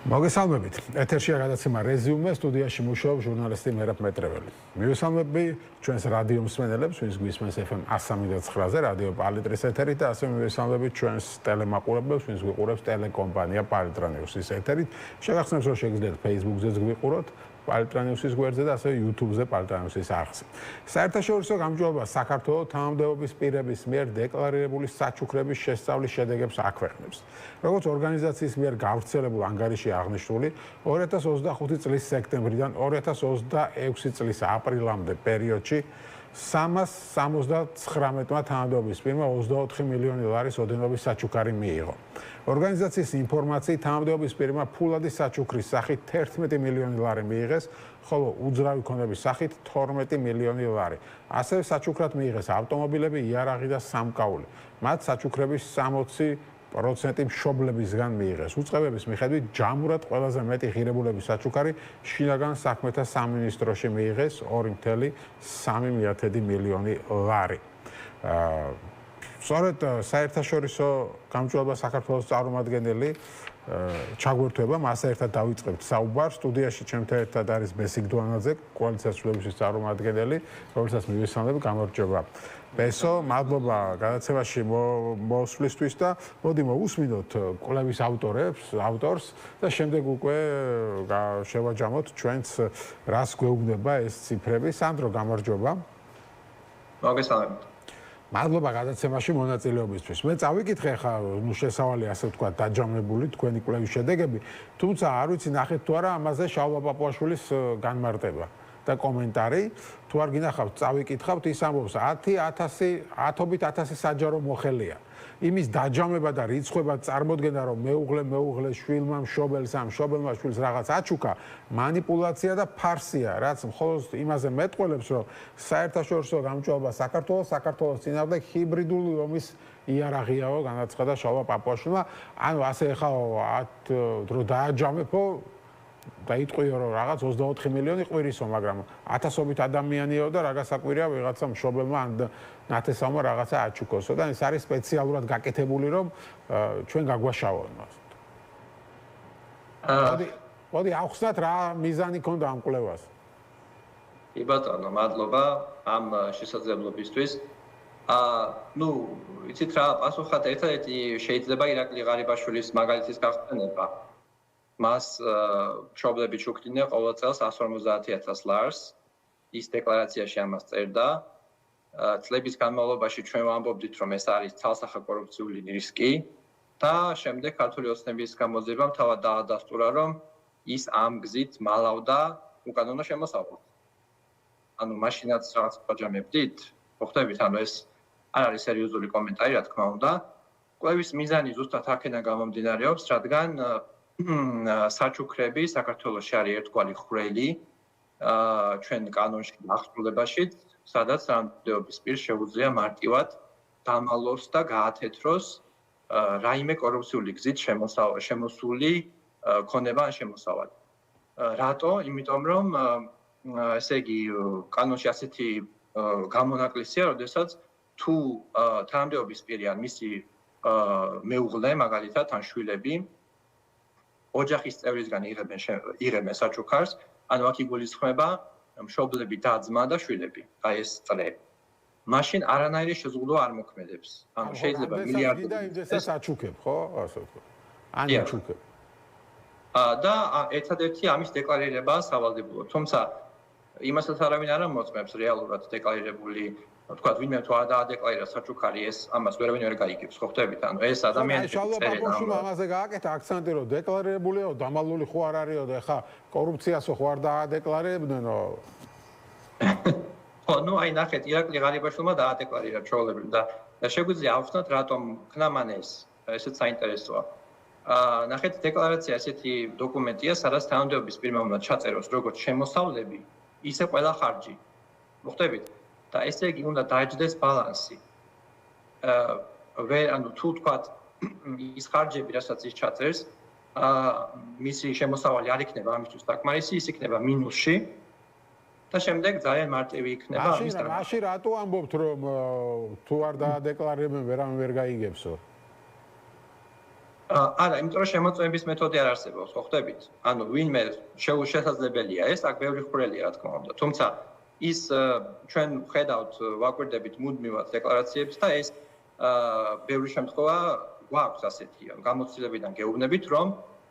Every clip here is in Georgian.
მოგესალმებით. ეთერშია გადაცემა რეზიუმე, სტუდიაში მუშაობს ჟურნალისტი მერაბ მეტრეველი. მივესალმები ჩვენს რადიო მსმენელებს, ვინც გვისმენს FM 103.9-ზე, რადიო პალიტრის ეთერით და ასევე მივესალმებით ჩვენს ტელემაყურებელს, ვინც გვიყურებს ტელეკომპანია პალიტრა ნიუსის ეთერით. შეგახსენებთ, რომ შეგიძლიათ Facebook-ზეც გვიყუროთ, პალიტრა ნიუსის გვერდზე და ასევე YouTube-ზე პალიტრა ნიუსის არხზე. საერთაშორისო გამარჯვება საქართველოს თანამდებობის პირების მიერ დეკლარირებული საჩუქრების შესწავლის შედეგებს აქვეყნებს. როგორც ორგანიზაციის მიერ გავრცელებულ ანგარიში აღნიშნული, 2025 წლის სექტემბრიდან 2026 წლის აპრილამდე პერიოდში 379-მა თანამდებობის პირმა 24 მილიონი ლარის ოდენობის საჩუქარი მიიღო. ორგანიზაციის ინფორმაციით თანამდებობის პირმა ფულადი საჩუქრის სახით 11 მილიონი ლარი მიიღეს, ხოლო უძრავი ქონების სახით 12 მილიონი ლარი. ასევე საჩუქრად მიიღეს ავტომობილები, იარაღი და სამკაული. მათ საჩუქრების 60% მშობლებისგან მიიღეს. უწყებების მიხედვით ჯამურად ყველაზე მეტი ღირებულების საჩუქარი შინაგან საქმეთა სამინისტროში მიიღეს 2,3 მილიონი ლარი. სწორედ საერთაშორისო გამარჯვება საქართველოს წარმომადგენელი ჩაგვერთვება, მასთან ერთად დავიწყებთ საუბარს. სტუდიაში ჩემთან ერთად არის ბესიკ დუანაძე, კოალიციას ცვლილებების წარმომადგენელი, რომელსაც მივესალმებ, გამარჯვება. ბესო, მადლობა გადაცემაში მოსვლისთვის და მოდი მოვუსმინოთ კვლევის ავტორს და შემდეგ უკვე შევაჯამოთ ჩვენც რას გვეუბნება ეს ციფრები. სანდრო, გამარჯვება. მოგესალმებით. მადლობა გადაცემაში მონაწილეობისთვის. მე წავიკითხე ხა, შესავალი ასე ვთქვა, დაჯამებული თქვენი კვლევის შედეგები, თუმცა არ ვიცი ნახეთ თუ არა ამაზე შალვა პაპუაშვილის განმარტება და კომენტარი. თუ არ გინახავთ, წავიკითხავთ, ის ამბობს 10,000 საჯარო მოხელია. იმის დაჯამება და რიცხვება წარმოდგენა, რომ მეუღლე შვილმა მშობელს ამ მშობელმა შვილს რაღაც აჩუქა, манипуляция და ფარსია, რაც მხოლოდ იმაზე მეტყველებს, რომ საერთაშორისო გამარჯვება საქართველოს წინააღმდეგ ჰიბრიდული ომის იარაღიაო, განაცხადა შალვა პაპუაშვილმა. ანუ ასე ხა რომ დააჯამებო დაიტყვიო რომ რაღაც 24 მილიონი ყვირისო, მაგრამ ათასობით ადამიანიო და რა გასაკვირია ვიღაცა მშობელმა ან ნათესავმა რაღაცა აჩუქოსო და ეს არის სპეციალურად გაკეთებული რომ ჩვენ გაგვაშავონ მას. მოდი ახსნათ რა მიზანი ქონდა ამ კვლევას. კი ბატონო, მადლობა ამ შესაძლებლობისთვის. იცით რა, პასუხად ერთადერთი შეიძლება ირაკლი ღარიბაშვილის მაგალითის გახსენება. მას მშობლები ჩუქდნენ ყოველ წელს 150,000 ლარს. ის დეკლარაციაში ამას წერდა. წლების განმავლობაში ჩვენ ვამბობდით, რომ ეს არის ცალსახა კორუფციული რისკი და შემდეგ ქართული ოცნების გამოძიებამ თავად დაადასტურა, რომ ის ამ გზით მალავდა უკანონო შემოსავალს. ანუ მაშინაც რაღაც ვაჯამებდით, მოხდებით, ანუ ეს არ არის სერიოზული კომენტარი, რა თქმა უნდა. კვლევის მიზანი ზუსტად აქედან გამომდინარეობს, რადგან საჩუქრები საქართველოში არის ერთგვარი ხვრელი ჩვენ კანონში აღსრულებაში, სადაც თანამდებობის პირს შეუძლია მარტივად დამალოს და გაათეთროს რაიმე კორუფციული გზით შემოსული ქონება ან შემოსავალი. რატო? იმიტომ რომ ესე იგი კანონში ასეთი გამონაკლისია, როდესაც თუ თანამდებობის პირი ან მისი მეუღლე, მაგალითად, ან შვილები ოჯახის წევრისგან იღებენ საჩუქარს, ანუ აქ იგულისხმება მშობლები და ძმა და შვილები, აი ეს წრე. მაშინ არანაირი შეზღუდვა არ მოქმედებს. ანუ შეიძლება მილიარდობით და იმდესაც აჩუქებ, ხო? ასე ვთქვა. ან აჩუქებ. და ერთადერთი ამის დეკლარირებაა სავალდებულო. თუმცა იმასაც არავინ არ მოწმებს რეალურად დეკლარირებული, თქვათ, ვინმე თუ არ დაადეკლარირა საჩუქარი, ეს ამას ვერავინ ვერ გაიგებს, ხო ხდებით? ანუ ეს ადამიანები შალვა პაპუაშვილმა ამაზე გააკეთა აქცენტი, რომ დეკლარირებულიო, დამალული ხო არ არისო და ხა კორუფციასო ხო არ დაადეკლარირებდნო. ხო, აი ნახეთ, ირაკლი ღარიბაშვილმა დაადეკლარირა ჩვეულებრივ და შეგვიძლია ავხსნათ, რატომ ქნა მან ესეც საინტერესოა. ნახეთ, დეკლარაცია ესეთი დოკუმენტია, სადაც თანამდებობის პირმა უნდა ჩაწეროს როგორც შემოსავლები, ისე ყველა ხარჯი. მოხდებით? და ესე იგი უნდა დაეჯდეს ბალანსი. ანუ თუ თქვათ ის ხარჯები, რასაც ის ჩაწერს, მისი შემოსავალი არ იქნება ამისთვის საკმარისი, ის იქნება მინუსში და შემდეგ ძალიან მარტივი იქნება ამის და მაშინ რატო ამბობთ, რომ თუ არ დაადეკლარირებენ, ვერავინ ვერ გაიგებსო? არა, იმიტომ რომ შემოწმების მეთოდი არ არსებობს, ხო ხდებით? ანუ ვინმე შესაძლებელია ეს, აქ ბევრი ხვრელია, რა თქმა უნდა. თუმცა ის ჩვენ ხედავთ, ვაკვირდებით მუდმივად დეკლარაციებს და ეს ბევრი შემთხვევა გვაქვს ასეთი, გამოცდილებიდან გეუბნებით, რომ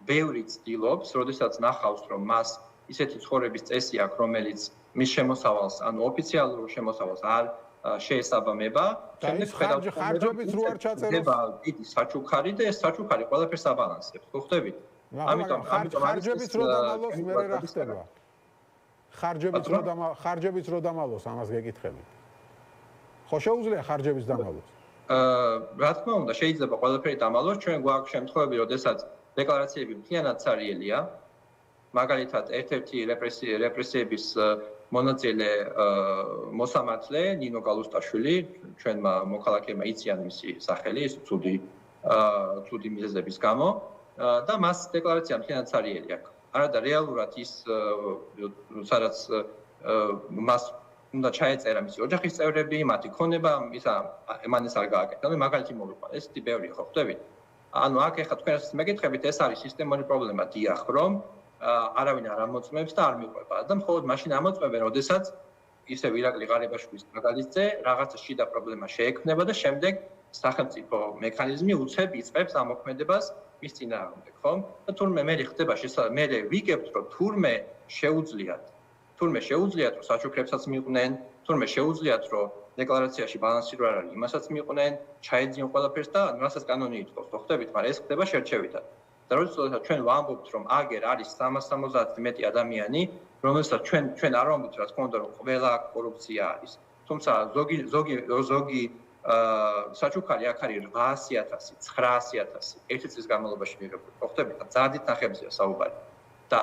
ბევრი ცდილობს, როდესაც ნახავს, რომ მას ისეთი ცხოვრების წესი აქვს, რომელიც მის შემოსავალს, ანუ ოფიციალურ შემოსავალს არ შეესაბამება, შემდეგ ხედავთ ხარჯებიც რო არ ჩაწეროს. დიდი საჩუქარი და ეს საჩუქარი ყველაფერს აბალანსებს, ხო ხდებით? ამიტომ ხარჯებიც რო დამალოს, მე რა ხდება? ხარჯებიც რო დამალოს, ამას გეკითხებით. ხო შეუძლია ხარჯების დამალოს? რა თქმა უნდა, შეიძლება ყველაფერი დამალოს, ჩვენ გვაქვს შემთხვევები, როდესაც დეკლარაციები მთლიანად ცარიელია. მაგალითად, ერთ-ერთი რეპრესიების მონაწილე მოსამართლე ნინო გალუსტაშვილი, ჩვენმა მოქალაქეებმა იციან მისი სახელი, ის ცუდი მიზეზების გამო და მას დეკლარაცია მთლიანად ცარიელი აქვს. არადა რეალურად ის სადაც მას უნდა ჩაეწერა მისი ოჯახის წევრები, მათი ქონება, მან ეს არ გააკეთა. ანუ მაგალითი მოვიყვანე, ეს ბევრია, ხო ხდებით? ანუ აქ ეხლა თქვენ რასაც მეკითხებით, ეს არის სისტემური პრობლემა, დიახ, რომ არავინ არ ამოწმებს და არ მიყვება და მხოლოდ მაშინ ამოწმებენ, როდესაც ისევ ირაკლი ღარიბაშვილის მაგალითზე რაღაცა შიდა პრობლემა შეექმნება და შემდეგ სახელმწიფო მექანიზმი უცებ იწყებს ამოქმედებას მის წინააღმდეგ, ხო? და თურმე მე ხდება მე ვიგებთ, რომ თურმე შეუძლიათ რომ საჩუქრებსაც მიყვნენ, თურმე შეუძლიათ რომ დეკლარაციაში ბალანსი რო არ არის, იმასაც მიყვნენ, ჩაეძიონ ყველაფერს და რასაც კანონი ითხოვს, ხო ხდებით, მაგრამ ეს ხდება შერჩევითად. და როდესაც ჩვენ ვამბობთ, რომ აგერ არის 370 მეტი ადამიანი, რომელსაც ჩვენ არ ვამბობთ, რა თქმა უნდა, რომ ყველა კორუფცია არის. თუმცა ზოგი საჩუქარი აქ არის 800.000, 900.000 ერთი წლის განმავლობაში მიღებული. ხო ხდებით, ზადით ნახებზეა საუბარი. და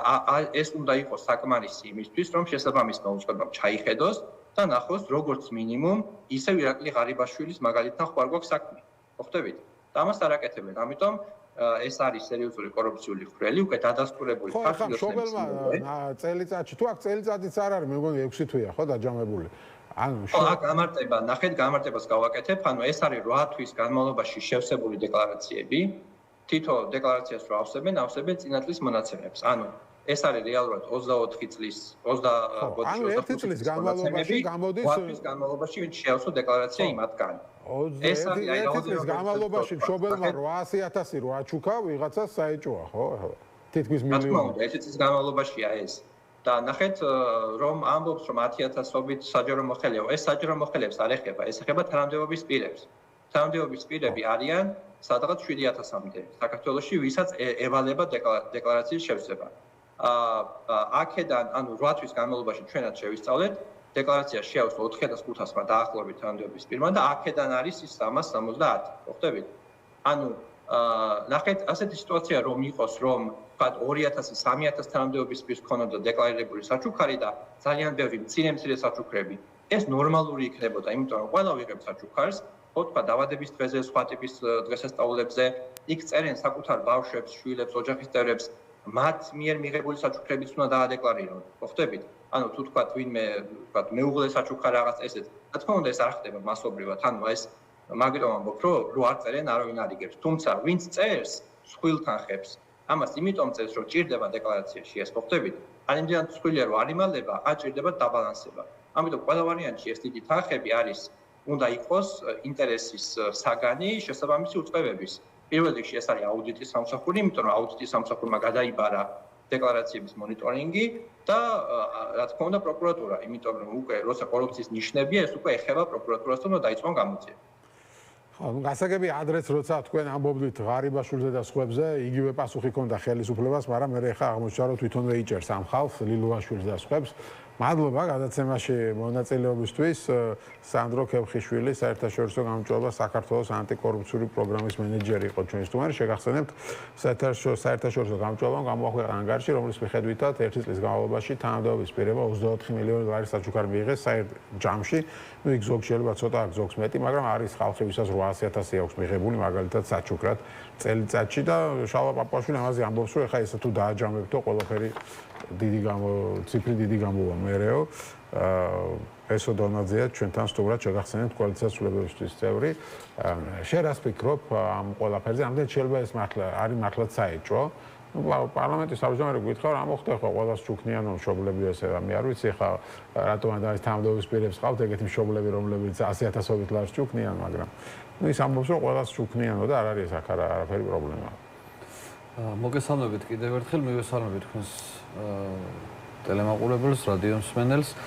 ეს უნდა იყოს საკმარისი იმისთვის, რომ შესაბამის მოუწყებამ ჩაიხედოს და ნახოს, როგორც მინიმუმ, ისევ ირაკლი ღარიბაშვილის მაგალითთან ხوار გვაქვს საქმე. ხო ხდებით? და ამას არ აკეთებენ. ამიტომ ეს არის სერიოზული კორუფციული ხვრელი, უკვე დადასტურებული ფაქტია. ხო, შობელმა წელიწადში, თუ აქ წელიწადიც არ არის, მე მგონი 6 თვეა, ხო, დაჯამებული. ანუ აქ გამარტება, ნახეთ, გამარტებას გავაკეთებ, ანუ ეს არის 8 თვის განმავლობაში შევსებული დეკლარაციები. თითო დეკლარაციას რო ავსებენ წინა წლის მონაცემებს. ანუ ეს არის რეალურად 24 წლის 1 წლის განმავლობაში გამოდის 8 თვის განმავლობაში ვინც შეავსო დეკლარაცია იმათგან. ეს არის 1 წლის განმავლობაში შობელმა 800.000 რო აჩუქა ვიღაცას საეჭოა, ხო? თითქმის მილიონი. 1 წლის განმავლობაშია ეს. და ნახეთ, რომ ამბობს, რომ 10.000-ობით საჯარო მოხელეა. ეს საჯარო მოხელეებს არ ეხება, ეს ეხება თანამდებობის პირებს. თანამდებობის პირები არიან სადღაც 7.000-მდე საქართველოში, ვისაც ევალება დეკლარაციის შევსება. აქედან, ანუ 8 თვის განმავლობაში ჩვენაც შევისწავლეთ, დეკლარაცია შეავსო 4.500-მა დაახლოებით თანამდებობის პირმა და აქედან არის ის 370, ხო ხდებით? ანუ ნახეთ, ასეთი სიტუაცია რომ იყოს, რომ ვთქვათ 2.000, 3.000 თანამდებობის პირს ქონოდა დეკლარირებული საჩუქარი და ძალიან ბევრი მცირე საჩუქრები, ეს ნორმალური იქნებოდა, იმიტომ რომ ყველა ვიღებს საჩუქარს, ხო თქვა დავადების დღეზე, სხვა ტიპის დღესასწაულებზე, იქ წერენ საკუთარ ბავშვებს, შვილებს, ოჯახის წევრებს, მათ მიერ მიღებული საჩუქრებიც უნდა დაადეკლარირონ, ხო ხდებით? ანუ თუ თქვა ვინმე, ვთქვათ მეუღლე საჩუქარი რაღაც ესეც, რა თქმა უნდა ეს არ ხდება მასობრივად, ანუ ეს მაგრამ ამბობ, რომ არ წერენ, არავინ არ იგებს. თუმცა ვინც წერს, სხვილთან ხებს. ამას იმიტომ წერს, რომ ჭირდება დეკლარაციაში ეს, ხო ხდებით? ან იმდენად სხვილია, რომ არ იმალება, ან ჭირდება დაბალანსება. ამიტომ ყველა ვარიანტში ეს დიდი თანხები არის, უნდა იყოს ინტერესის საგანი შესაბამისი უწყებების. პირველ რიგში ეს არის აუდიტის სამსახური, იმიტომ რომ აუდიტის სამსახურმა გადაიბარა დეკლარაციების მონიტორინგი და რა თქმა უნდა პროკურატურა, იმიტომ რომ უკვე როცა კორუფციის ნიშნებია, ეს უკვე ეხება პროკურატურას და უნდა დაიწყონ გამოძიება. ანუ გასაგები ადრეც როცა თქვენ ამბობდით ღარიბაშვილზე და სხვებზე, იგივე პასუხი ქონდა ხელისუფლებას, მაგრამ მე ხა აღმოჩნდა რომ თვითონვე იჭერს ამ ხალხს, ლილუაშვილს და სხვებს. მადლობა გადაცემაში მონაწილეობისთვის. სანდრო ქებხიშვილი, საერთაშორისო გამომწვევა საქართველოს ანტიკორუფციული პროგრამის მენეჯერი იყო ჩვენს სტუმარი. შეგახსენებთ, საერთაშორისო გამომწვევამ გამოაქვეყნა ანგარიში, რომლის მიხედვითაც 1 წლის განმავლობაში თანამდებობის პირებმა 24 მილიონი დოლარის საჩუქარი მიიღეს ჯამში. ნუ იქ ზოგ შეიძლება ცოტა, ზოგს მეტი, მაგრამ არის ხალხი, ვისაც 800.000 აქვს მიღებული, მაგალითად საჩუქრად წელიწადში და შალვა პაპუაშვილი ამაზე ამბობს, რომ ეხა ესე თუ დააჯამებთო ყველაფერი ციფრი დიდი გამოვა მერეო. ესო დონაძეა ჩვენთან სტუმრად შეგახსენებთ კოალიციას ცვლილებებისთვის წევრი. შენ რას ფიქრობ ამ ყველაფერზე? ამდენ შეიძლება ეს მართლა არის მართლაც საეჭვო? პარლამენტის თავმჯდომარე გითხრა რა მოხდა ხო ყველას ჩუქნიან მშობლები ესე და მე არ ვიცი ხა რატომ არის თანამდებობის პირებს ყავთ ეგეთი მშობლები რომლებიც 100,000-ობით ლარს ჩუქნიან მაგრამ ის ამბობს რომ ყველას ჩუქნიანო და არ არის აქ არაფერი პრობლემა. მოგესალმებით კიდევ ერთხელ მივესალმებით თქვენს ტელემაყურებელს, რადიო მსმენელს.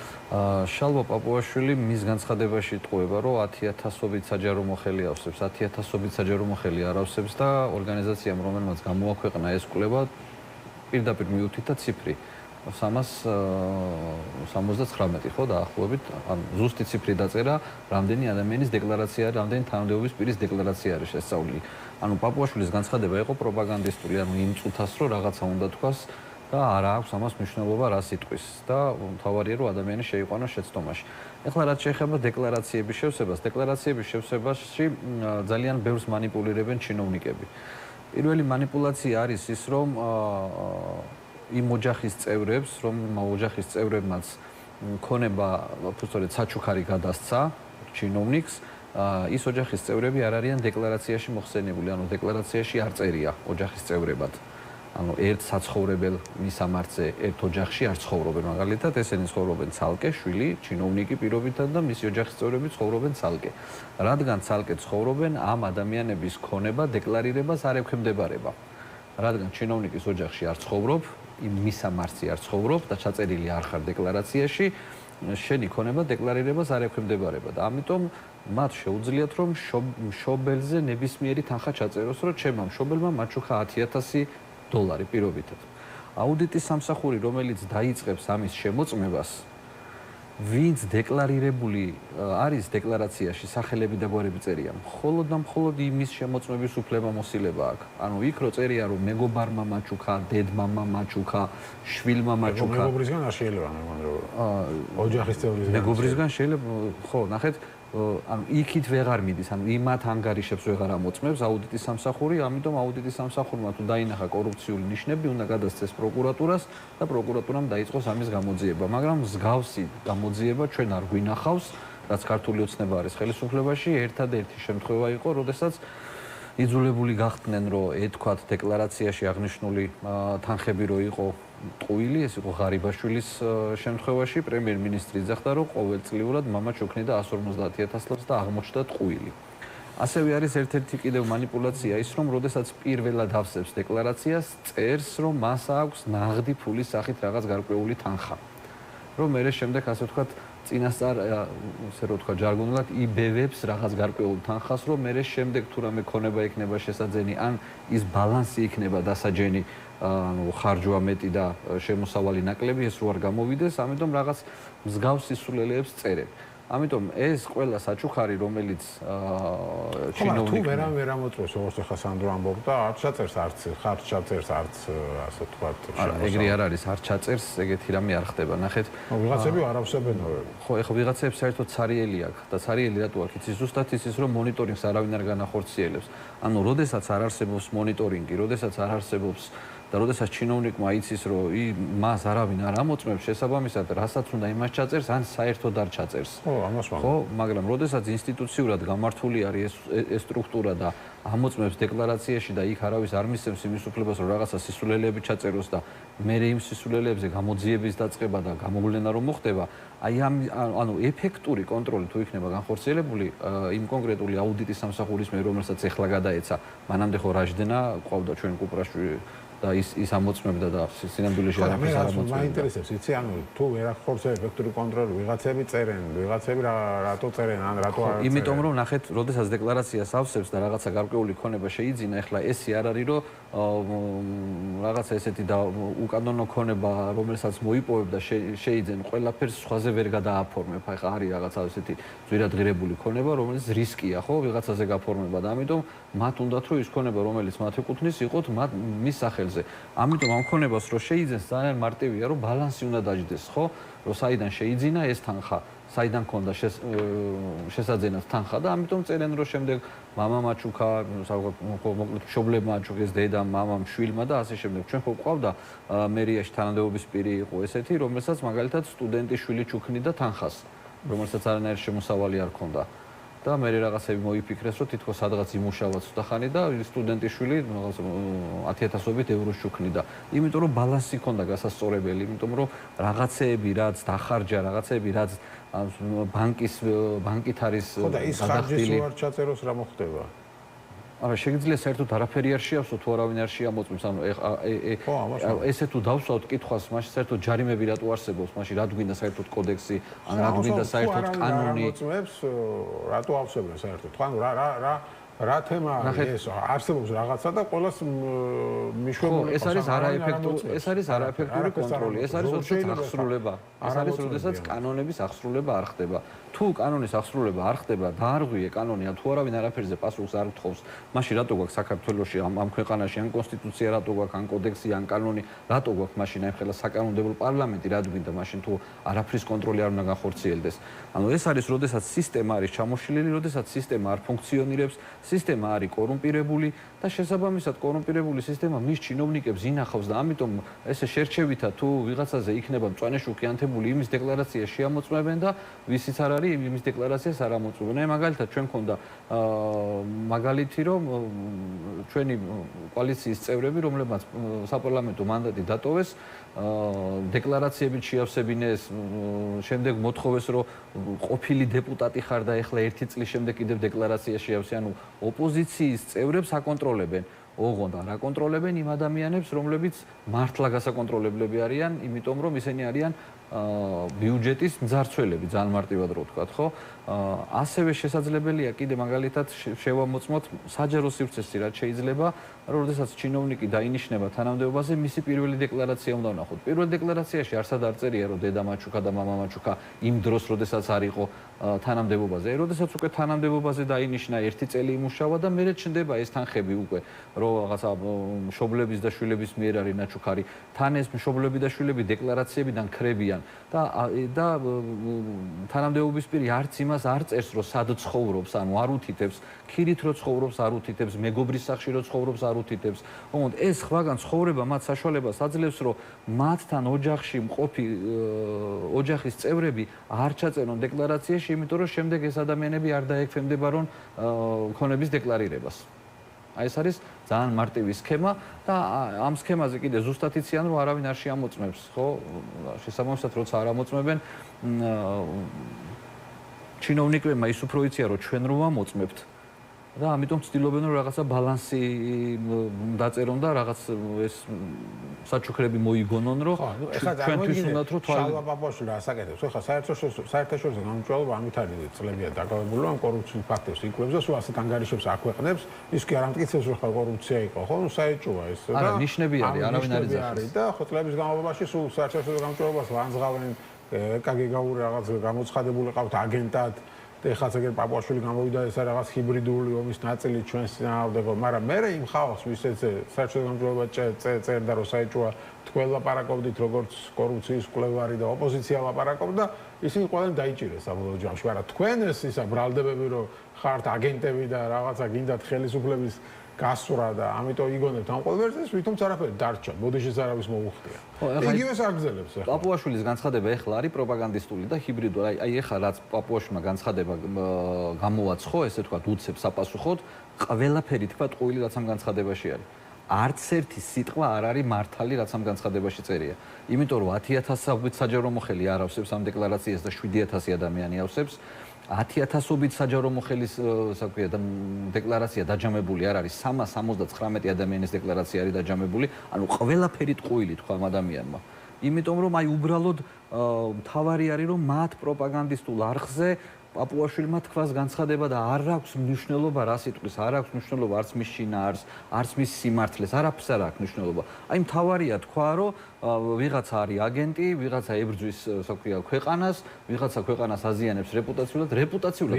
შალვა პაპუაშვილი მის განცხადებაში იტყუება, რომ 10,000-ობით საჯარო მოხელი ავსებს, 10,000-ობით საჯარო მოხელი არ ავსებს და ორგანიზაციამ, რომელმაც გამოაქვეყნა ეს კვლევა, პირდაპირ მიუთითა ციფრი 379 ხო დაახლოებით, ან ზუსტი ციფრი დაწერა, რამდენი ადამიანის დეკლარაცია არის, რამდენი თანამდებობის პირის დეკლარაცია არის შესწავლილი. ანუ პაპუაშვილის განცხადება იყო პროპაგანდისტული, ანუ იმ წუთას რომ რაღაცა უნდა თქვას და არა აქვს ამას მნიშვნელობა რა სიტყვის და თავარია რომ ადამიანი შეიყვანოს შეცდომაში. ეხლა რაც შეეხება დეკლარაციების შევსებას, დეკლარაციების შევსებაში ძალიან ბევრს მანიპულირებენ ჩინოვნიკები. პირველი მანიპულაცია არის ის, რომ იმ ოჯახის წევრებს, რომ ოჯახის წევრებმაც ქონება, უბრალოდ საჩუქარი გადასცა ჩინოვნიკს, ის ოჯახის წევრები არ არიან დეკლარაციაში მოხსენებული, ანუ დეკლარაციაში არ წერია ოჯახის წევრებად. ანუ ერთ საცხოვრებელ მისამართზე ერთ ოჯახში არ ცხოვრობენ, მაგალითად ესენი ცხოვრობენ ცალკე, შვილი, ჩინოვნიკი პირობითად და მისი ოჯახის წევრები ცხოვრობენ ცალკე. რადგან ცალკე ცხოვრობენ, ამ ადამიანების ქონება დეკლარირებას არ ექვემდებარება. რადგან ჩინოვნიკის ოჯახში არ ცხოვრობ, იმ მისამართზე არ ცხოვრობ და ჩაწერილი არ ხარ დეკლარაციაში, შენი ქონება დეკლარირებას არ ექვემდებარება და ამიტომ მათ შეუძლიათ რომ მშობელზე ნებისმიერი თანხა ჩაწეროს, რომ ჩემმა მშობელმა მაჩუქა 10,000 დოლარი პირობითად. აუდიტის სამსახური, რომელიც დაიწყებს ამის შემოწმებას, ვინც დეკლარირებული არის დეკლარაციაში სახელები და გვარები წერია, მხოლოდ და მხოლოდ იმის შემოწმების უფლებამოსილება აქვს. ანუ იქ რო წერია, რომ მეგობარმა მაჩუქა, დედმამა მაჩუქა, შვილმა მაჩუქა. მეგობრისგან არ შეიძლება მე მგონი რომ ოჯახის წევრისგან. მეგობრისგან შეიძლება, ხო, ნახეთ, ანუ იქით ვეღარ მიდის, ანუ იმათ ანგარიშებს ვეღარ ამოწმებს აუდიტის სამსახური, ამიტომ აუდიტის სამსახურმა თუ დაინახა კორუფციული ნიშნები, უნდა გადასცეს პროკურატურას და პროკურატურამ დაიწყოს ამის გამოძიება. მაგრამ მსგავსი გამოძიება ჩვენ არ გვინახავს, რაც ქართული ოცნება არის ხელისუფლებაში, ერთადერთი შემთხვევა იყო, როდესაც იძულებული გახდნენ, რომ ეთქვათ დეკლარაციაში აღნიშნული თანხები რო იყო ტყუილი, ეს იყო ღარიბაშვილის შემთხვევაში, პრემიერ-მინისტრი იძახდა, რომ ყოველწლიურად მამა ჩუქნიდა 150,000 ლარს და აღმოჩნდა ტყუილი. ასევე არის ერთ-ერთი კიდევ მანიპულაცია ის, რომ როდესაც პირველად ავსებს დეკლარაციას, წერს, რომ მას აქვს ნაღდი ფულის სახით რაღაც გარკვეული თანხა. რომ მე შემდეგ ასე ვთქვათ, წინასწარ, ასე რომ ვთქვათ, ჟარგონულად იბევებს რაღაც გარკვეულ თანხას, რომ მე შემდეგ თუ რამე ქონება იქნება შესაძენი, ან ის ბალანსი იქნება დასაჯენი, ანუ ხარჯვა მეტი და შემოსავალი ნაკლები, ეს რო არ გამოვიდეს, ამიტომ რაღაც მსგავს სისულელეებს წერებ. ამიტომ ეს ყველა საჩუქარი, რომელიც ჩინოვნიკი ვერ ამოწმებს, როგორც ახლა სანდრო ამბობდა, არ ჩაწერს არც ხარჯ ჩაწერს არც ასე ვთქვათ, ეგრე არ არის, არ ჩაწერს, ეგეთი რამე არ ხდება. ნახეთ, ვიღაცები არ ავსებენო. ხო, ეხლა ვიღაცებს საერთოდ ცარიელი აქვს და ცარიელი რატო აქვს? იცის ზუსტად ის, რომ მონიტორინგს არავინ არ განახორციელებს. ანუ, როდესაც არ არსებობს მონიტორინგი, როდესაც არ არსებობს და როდესაც ჩინოვნიკმა იცის, რომ მას არავინ არ ამოწმებს შესაბამისად, რასაც უნდა იმას ჩაწერს, ან საერთოდ არ ჩაწერს. ხო, ამას ვამბობ. ხო, მაგრამ როდესაც ინსტიტუციურად გამართული არის ეს სტრუქტურა და ამოწმებს დეკლარაციაში და იქ არავის არ მისცემს იმის უფლებას, რომ რაღაცა სისულელეები ჩაწეროს და მე იმ სისულელეებზე გამოძიების დაწყება და გამოვლენა რომ მოხდება, აი ანუ ეფექტური კონტროლი თუ იქნება განხორციელებული იმ კონკრეტული აუდიტის სამსახურის მიერ, რომელსაც ეხლა გადაეცა, მანამდე ხო რაჟდენა ყავდა ჩვენ კუპრაში და ის ამოწმებდა და სინამდვილეში არაფერს არ ამოწმებდა. მაინტერესებს, იცი, ანუ თუ ვერ ახორციელებს ეფექტური კონტროლი, ვიღაცები წერენ, ვიღაცები რატო წერენ, ან რატო არ წერენ. იმიტომ რომ ნახეთ, როდესაც დეკლარაციას ავსებს და რაღაცა გარკვეული ქონება შეიძინა, ეხლა ესე არ არის, რომ რაღაცა ესეთი და უკანონო ქონება, რომელსაც მოიპოვებ და შეიძენ, ყველაფერს სხვაზე ვერ გადააფორმებ. ეხლა არის რაღაცა ესეთი ძვირადღირებული ქონება, რომელიც რისკია, ხო, ვიღაცაზე გაფორმება და ამიტომ მათ უნდათ რომ ის ქონება, რომელიც მათ ეკუთვნის, იყოთ მის სახელზე. ამიტომ ამ ქონებას რო შეიძენს, ძალიან მარტივია, რომ ბალანსი უნდა დაჯდეს, ხო? რომ საიდან შეიძინა ეს თანხა, საიდან ქონდა შესაძენად თანხა და ამიტომ წერენ, რომ შემდეგ მამა მაჩუქა, მოკლედ მშობლებმა აჩუქეს, დედამ, მამამ, შვილმა და ასე შემდეგ. ჩვენ ხო გვყავდა მერიაში თანამდებობის პირი იყო ესეთი, რომელსაც მაგალითად სტუდენტის შვილი ჩუქნიდა თანხას. რომელსაც არანაირი შემოსავალი არ ქონდა. და მე რაღაცები მოიფიქრეს, რომ თითქოს სადღაც იმუშავა ცოტა ხანი და სტუდენტიშვილი რაღაც 10,000-ობით ევროს ჩუქნიდა. იმიტომ რომ ბალანსი ქონდა გასასწორებელი, იმიტომ რომ რაღაცეები რაც დახარჯა, რაღაცეები რაც ბანკით არის ხო და ის ხარჯის უარ ჩაწეროს რა მოხდება? არა, შეგიძლია საერთოდ არაფერი არ შეავსო თუ არავინ არ შეამოწმებს, ანუ ესე თუ დავსვათ კითხვას, მაშინ საერთოდ ჯარიმები რატო არსებობს, მაშინ რა გვინდა საერთოდ კოდექსი, ან რა გვინდა საერთოდ კანონი? ამოწმებს, რატო ავსებენ საერთოდ? ხო, ანუ რა თემა ეს არსებობს რაღაცა და ყოველას მიშვებული ეს არის არაეფექტური კონტროლი, ეს არის როდესაც აღსრულება, ეს არის როდესაც კანონების აღსრულება არ ხდება. თუ კანონის აღსრულება არ ხდება და არ ღვიე კანონი, თუ არავინ არაფერზე პასუხს არ გთხოვს, მაშინ რატო გვაქვს საქართველოში ამ ქვეყანაში ან კონსტიტუცია რატო გვაქვს, ან კოდექსი, ან კანონი, რატო გვაქვს მაშინ აი ხელა საკანონმდებლო პარლამენტი, რა გვინდა მაშინ თუ არაფრის კონტროლი არ უნდა განხორციელდეს. ანუ ეს არის როდესაც სისტემა არის ჩამოშლილი, როდესაც სისტემა არ ფუნქციონირებს, სისტემა არის კორუმპირებული და შესაბამისად კორუმპირებული სისტემა მის ჩინოვნიკებს ინახავს და ამიტომ ესე შერჩევითა თუ ვიღაცაზე იქნება მწვანე შუქი ანთებული იმის დეკლარაცია შეამოწმებენ და ვისიც არ არის იმის დეკლარაციას არ ამოწმებენ. აი მაგალითად ჩვენ მქონდა მაგალითი რომ ჩვენი კოალიციის წევრები რომლებმაც საპარლამენტო მანდატი დატოვეს დეკლარაციებით შეავსებინეს, შემდეგ მოთხოვეს რომ ყოფილი დეპუტატი ხარ და ეხლა 1 წლის შემდეგ კიდევ დეკლარაცია შეავსე, ანუ ოპოზიციის წევრებს აკონტროლებენ. ოღონდ არ აკონტროლებენ იმ ადამიანებს, რომლებიც მართლა გასაკონტროლებლები არიან, იმიტომ რომ ისინი არიან ბიუჯეტის მძარცველები, ძალიან მარტივად რო ვთქვათ, ხო? ასევე შესაძლებელია კიდე მაგალითად შევამოწმოთ საჯარო სივრცეში რაც შეიძლება, რომ როდესაც ჩინოვნიკი დაინიშნება თანამდებობაზე, მისი პირველი დეკლარაცია უნდა ვნახოთ. პირველ დეკლარაციაში არსად არ წერია, რომ დედა მაჩუკა და მამა მაჩუკა იმ დროს, როდესაც არ იყო თანამდებობაზე. აი, როდესაც უკვე თანამდებობაზე დაინიშნა 1 წელი იმუშავა და მერე ჩნდება ეს თანხები უკვე, რომ რაღაცა მშობლების და შვილების მიერ არის ნაჩუქარი. თან ეს მშობლები და შვილები დეკლარაციებიდან ქრებიან და თანამდებობის პირი არც იმას არ წერს, რომ სად ცხოვრობს, ანუ არ უთითებს, ქირით რო ცხოვრობს, არ უთითებს, მეგობრის სახში რო ცხოვრობს, არ უთითებს. თუმცა ეს სხვაგან ცხოვრება მათ საშუალებას აძლევს, რომ მათთან ოჯახში მყოფი ოჯახის წევრები არ ჩაწერონ დეკლარაციაში, იმიტომ რომ შემდეგ ეს ადამიანები არ დაექვემდებარონ ქონების დეკლარირებას. აი ეს არის ძალიან მარტივი სქემა და ამ სქემაზე კიდე ზუსტად იციან რომ არავინ არ შეამოწმებს, ხო? შესაბამისად როცა არ ამოწმებენ ჩინოვნიკებმა ის უფრო იციან რომ ჩვენ რომ ამოწმებთ და ამიტომ ცდილობენ რომ რაღაცა ბალანსი დაწერონ და რაღაც ეს საჩუქრები მოიგონონ რომ ჩვენთვის უნდათ რომ შალვა პაპუაშვილი ასაკეთებს. ხო, საერთაშორისო გამომწვევობა ამით არის წლებია დაკავებული, ამ კორუფციულ ფაქტებს იკვებს და სულ ასეთ ანგარიშებს აქვეყნებს. ის კი არ ამტკიცებს რომ კორუფცია იყო, ხო? ნუ საეჭვოა ეს და არა, ნიშნები არის, არავინ არ იძახის. და ხო წლების განმავლობაში სულ საერთაშორისო გამომწვევობას ვანძღავენ ეკგ-ური რაღაც გამოცხადებული ყავთ აგენტად. ეხლა ეგრე პაპუაშვილი გამოვიდა ეს რაღაც ჰიბრიდული ომის ნაწილი ჩვენს წინააღმდეგო, მაგრამ მე იმ ხალხს ვისაც საერთაშორისო გამომწვევობა წერდა რომ საეჭვოა თქვენ ლაპარაკობდით როგორც კორუფციის კვლევარი და ოპოზიცია ლაპარაკობდა, ისინი ყველანი დაიჭირეს საბოლოო ჯამში, მაგრამ თქვენ ეს ისა ბრალდებები რომ ხართ აგენტები და რაღაცა გინდათ ხელისუფლების გასვრა და ამიტომ იგონებთ ამ ყოველ ვერსიას, ვითომც არაფერი დარჩა, ბოდიშიც არავის მოუხდია. იგივეს აგრძელებს ახლა. პაპუაშვილის განცხადება ახლა არის პროპაგანდისტული და ჰიბრიდული. აი ახლა რაც პაპუაშვილმა განცხადება გამოაცხო, ესე თქვა, უცებ საპასუხოდ, ყველაფერი თქვა ყույლი რაც ამ განცხადებაში არის. არც ერთი სიტყვა არ არის მართალი რაც ამ განცხადებაში წერია. იმიტომ რომ 10,000-ობით საჯარო მოხელი არ ავსებს ამ დეკლარაციას და 7,000 ადამიანი ავსებს. 10,000-ობით საჯარო მოხელის საქმეა და დეკლარაცია დაჯამებული არ არის 379 ადამიანის დეკლარაცია არის დაჯამებული, ანუ ყველაფერი ტყუილი თქვა ამ ადამიანმა. იმიტომ რომ აი უბრალოდ თავარი არის რომ მათ პროპაგანდისტულ არხზე პაპუაშვილმა თქვას განცხადება და არ აქვს მნიშვნელობა რა სიტყვის, არ აქვს მნიშვნელობა არც მის შინაარს, არც მის სიმართლეს, არაფერს არ აქვს მნიშვნელობა. აი მთავარია თქვა რომ ვიღაცა არის აგენტი, ვიღაცა ებრძვის საქმეა ქვეყანას, ვიღაცა ქვეყანას აზიანებს რეპუტაციულად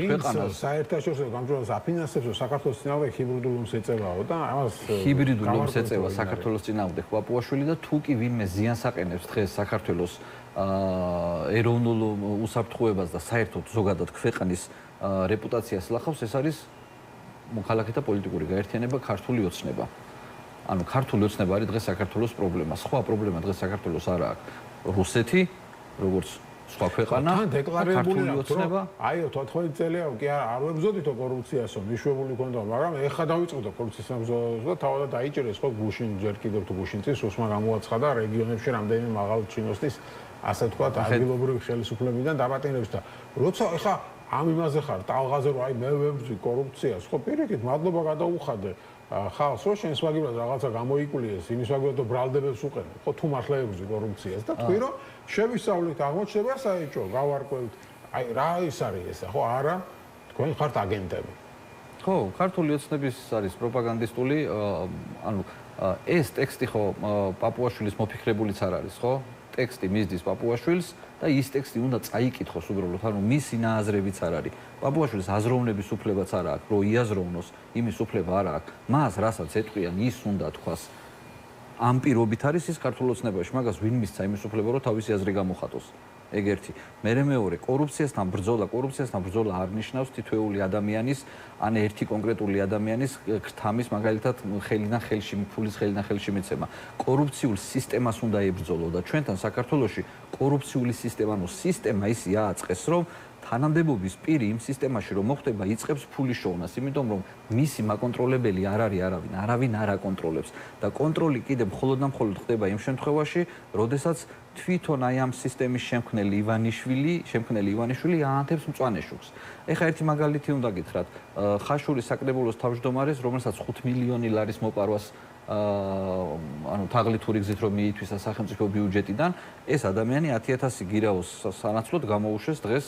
ქვეყანას. საერთაშორისო გამარჯვებას აფინანსებს, რომ საქართველოს წინააღმდეგ ჰიბრიდულ ომს ეწევაო და ამას ჰიბრიდულ ომს ეწევა საქართველოს წინააღმდეგ პაპუაშვილი და თუ კი ვინმე ზიანს აყენებს დღეს საქართველოს ეროვნულ უსაფრთხოებას და საერთოდ ზოგადად ქვეყნის რეპუტაციას ლახავს, ეს არის მოქალაქეთა პოლიტიკური გაერთიანება, ქართული ოცნება. ანუ ქართული ოცნება არის დღეს საქართველოს პრობლემა. სხვა პრობლემა დღეს საქართველოს არ აქვს. რუსეთი, როგორც სხვა ქვეყანა. თან დეკლარირებული ოცნება. აი 14 წელია კი არ ვებზოდითო კორუფციასო, მიშვებული ქონდა, მაგრამ ეხლა დავიწყდა კორუფციის ამბზოლოს და თავადად დაიჭირეს ხო გუშინ ჯერ კიდევ თუ გუშინ წის უსმა გამოაცხადა რეგიონებში რამდენიმე მაღალ ჩინოსთვის ასე ვთქვათ ადგილობრივი ხელისუფლებიდან დაბატონებს და როცა ეხლა ამ იმაზე ხარ ტალღაზე რომ აი მე ვებრძვი კორუფციას ხო პირიქით მადლობა გადაუხადე ხალხს რომ შენს ვაგებად რაღაცა გამოიკულიეს იმის ვაგებად რომ ბრალდებებს უყენებ ხო თუ მართლა ებრძვი კორუფციას და თქვი რომ შევისწავლით აღმოჩნდება საერთო გავარკვევთ აი რა ის არის ესა ხო არა თქვენ ხართ აგენტები ხო ქართული ოცნების არის პროპაგანდისტული ანუ ეს ტექსტი ხო პაპუაშვილის მოფიქრებულიც არ არის ხო ტექსტი მისდის პაპუაშვილს და ის ტექსტი უნდა წაიკითხოს უბრალოდ ანუ მისი ნააზრებიც არ არის პაპუაშვილის აზროვნების უფლებაც არ აქვს რომ იაზროვნოს იმის უფლება არ აქვს მას რასაც ეტყვიან ის უნდა თქვას ამ პირობით არის ის ქართულ ოცნებაში მაგას ვინ მისცა იმის უფლება რომ თავისი აზრი გამოხატოს ეგ ერთი მერე მეორე კორუფციასთან ბრძოლა არ ნიშნავს თითოეული ადამიანის ან ერთი კონკრეტული ადამიანის ქრთამის მაგალითად ხელიდან ხელში ფულის ხელიდან ხელში მიცემა კორუფციულ სისტემას უნდა ებრძოლო და ჩვენთან საქართველოში კორუფციული სისტემა ანუ სისტემა ისი ააწყეს რომ თანამდებობის პირი იმ სისტემაში რომ მოხდება იწყებს ფულის შოვნას იმიტომ რომ მისი მაკონტროლებელი არ არის არავინ არ აკონტროლებს და კონტროლი კიდე მხოლოდ და მხოლოდ ხდება იმ შემთხვევაში როდესაც თვითონ აი ამ სისტემის შემქმნელი ივანიშვილი აანთებს მწვანე შუქს. ეხლა ერთი მაგალითი უნდა გითხრათ. ხაშურის საკრებულოს თავმჯდომარეს, რომელსაც 5 მილიონი ლარის მოპარვას ანუ თაღლითური გზით რომ მიითვისა სახელმწიფო ბიუჯეტიდან, ეს ადამიანი 10000 გირაოს სანაცვლოდ გამოუშვეს დღეს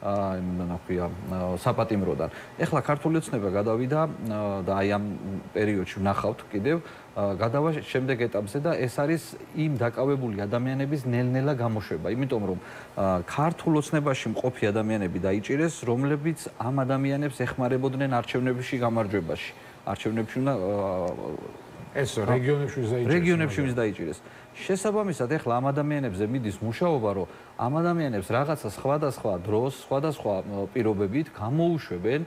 ნაქვია საპატიმროდან. ეხლა ქართული ოცნება გადავიდა და აი ამ პერიოდში ვნახავთ კიდევ გადავა შემდეგ ეტაპზე და ეს არის იმ დაკავებული ადამიანების ნელ-ნელა გამოშვება, იმიტომ რომ ქართულ ოცნებაში მყოფი ადამიანები დაიჭირეს, რომლებიც ამ ადამიანებს ეხმარებოდნენ არჩევნებში გამარჯვებაში. არჩევნებში უნდა ეს რეგიონებში დაიჭირეს. შესაბამისად, ეხლა ამ ადამიანებზე მიდის მუშაობა, რომ ამ ადამიანებს რაღაცა სხვადასხვა დროს, სხვადასხვა პირობებით გამოუშვებენ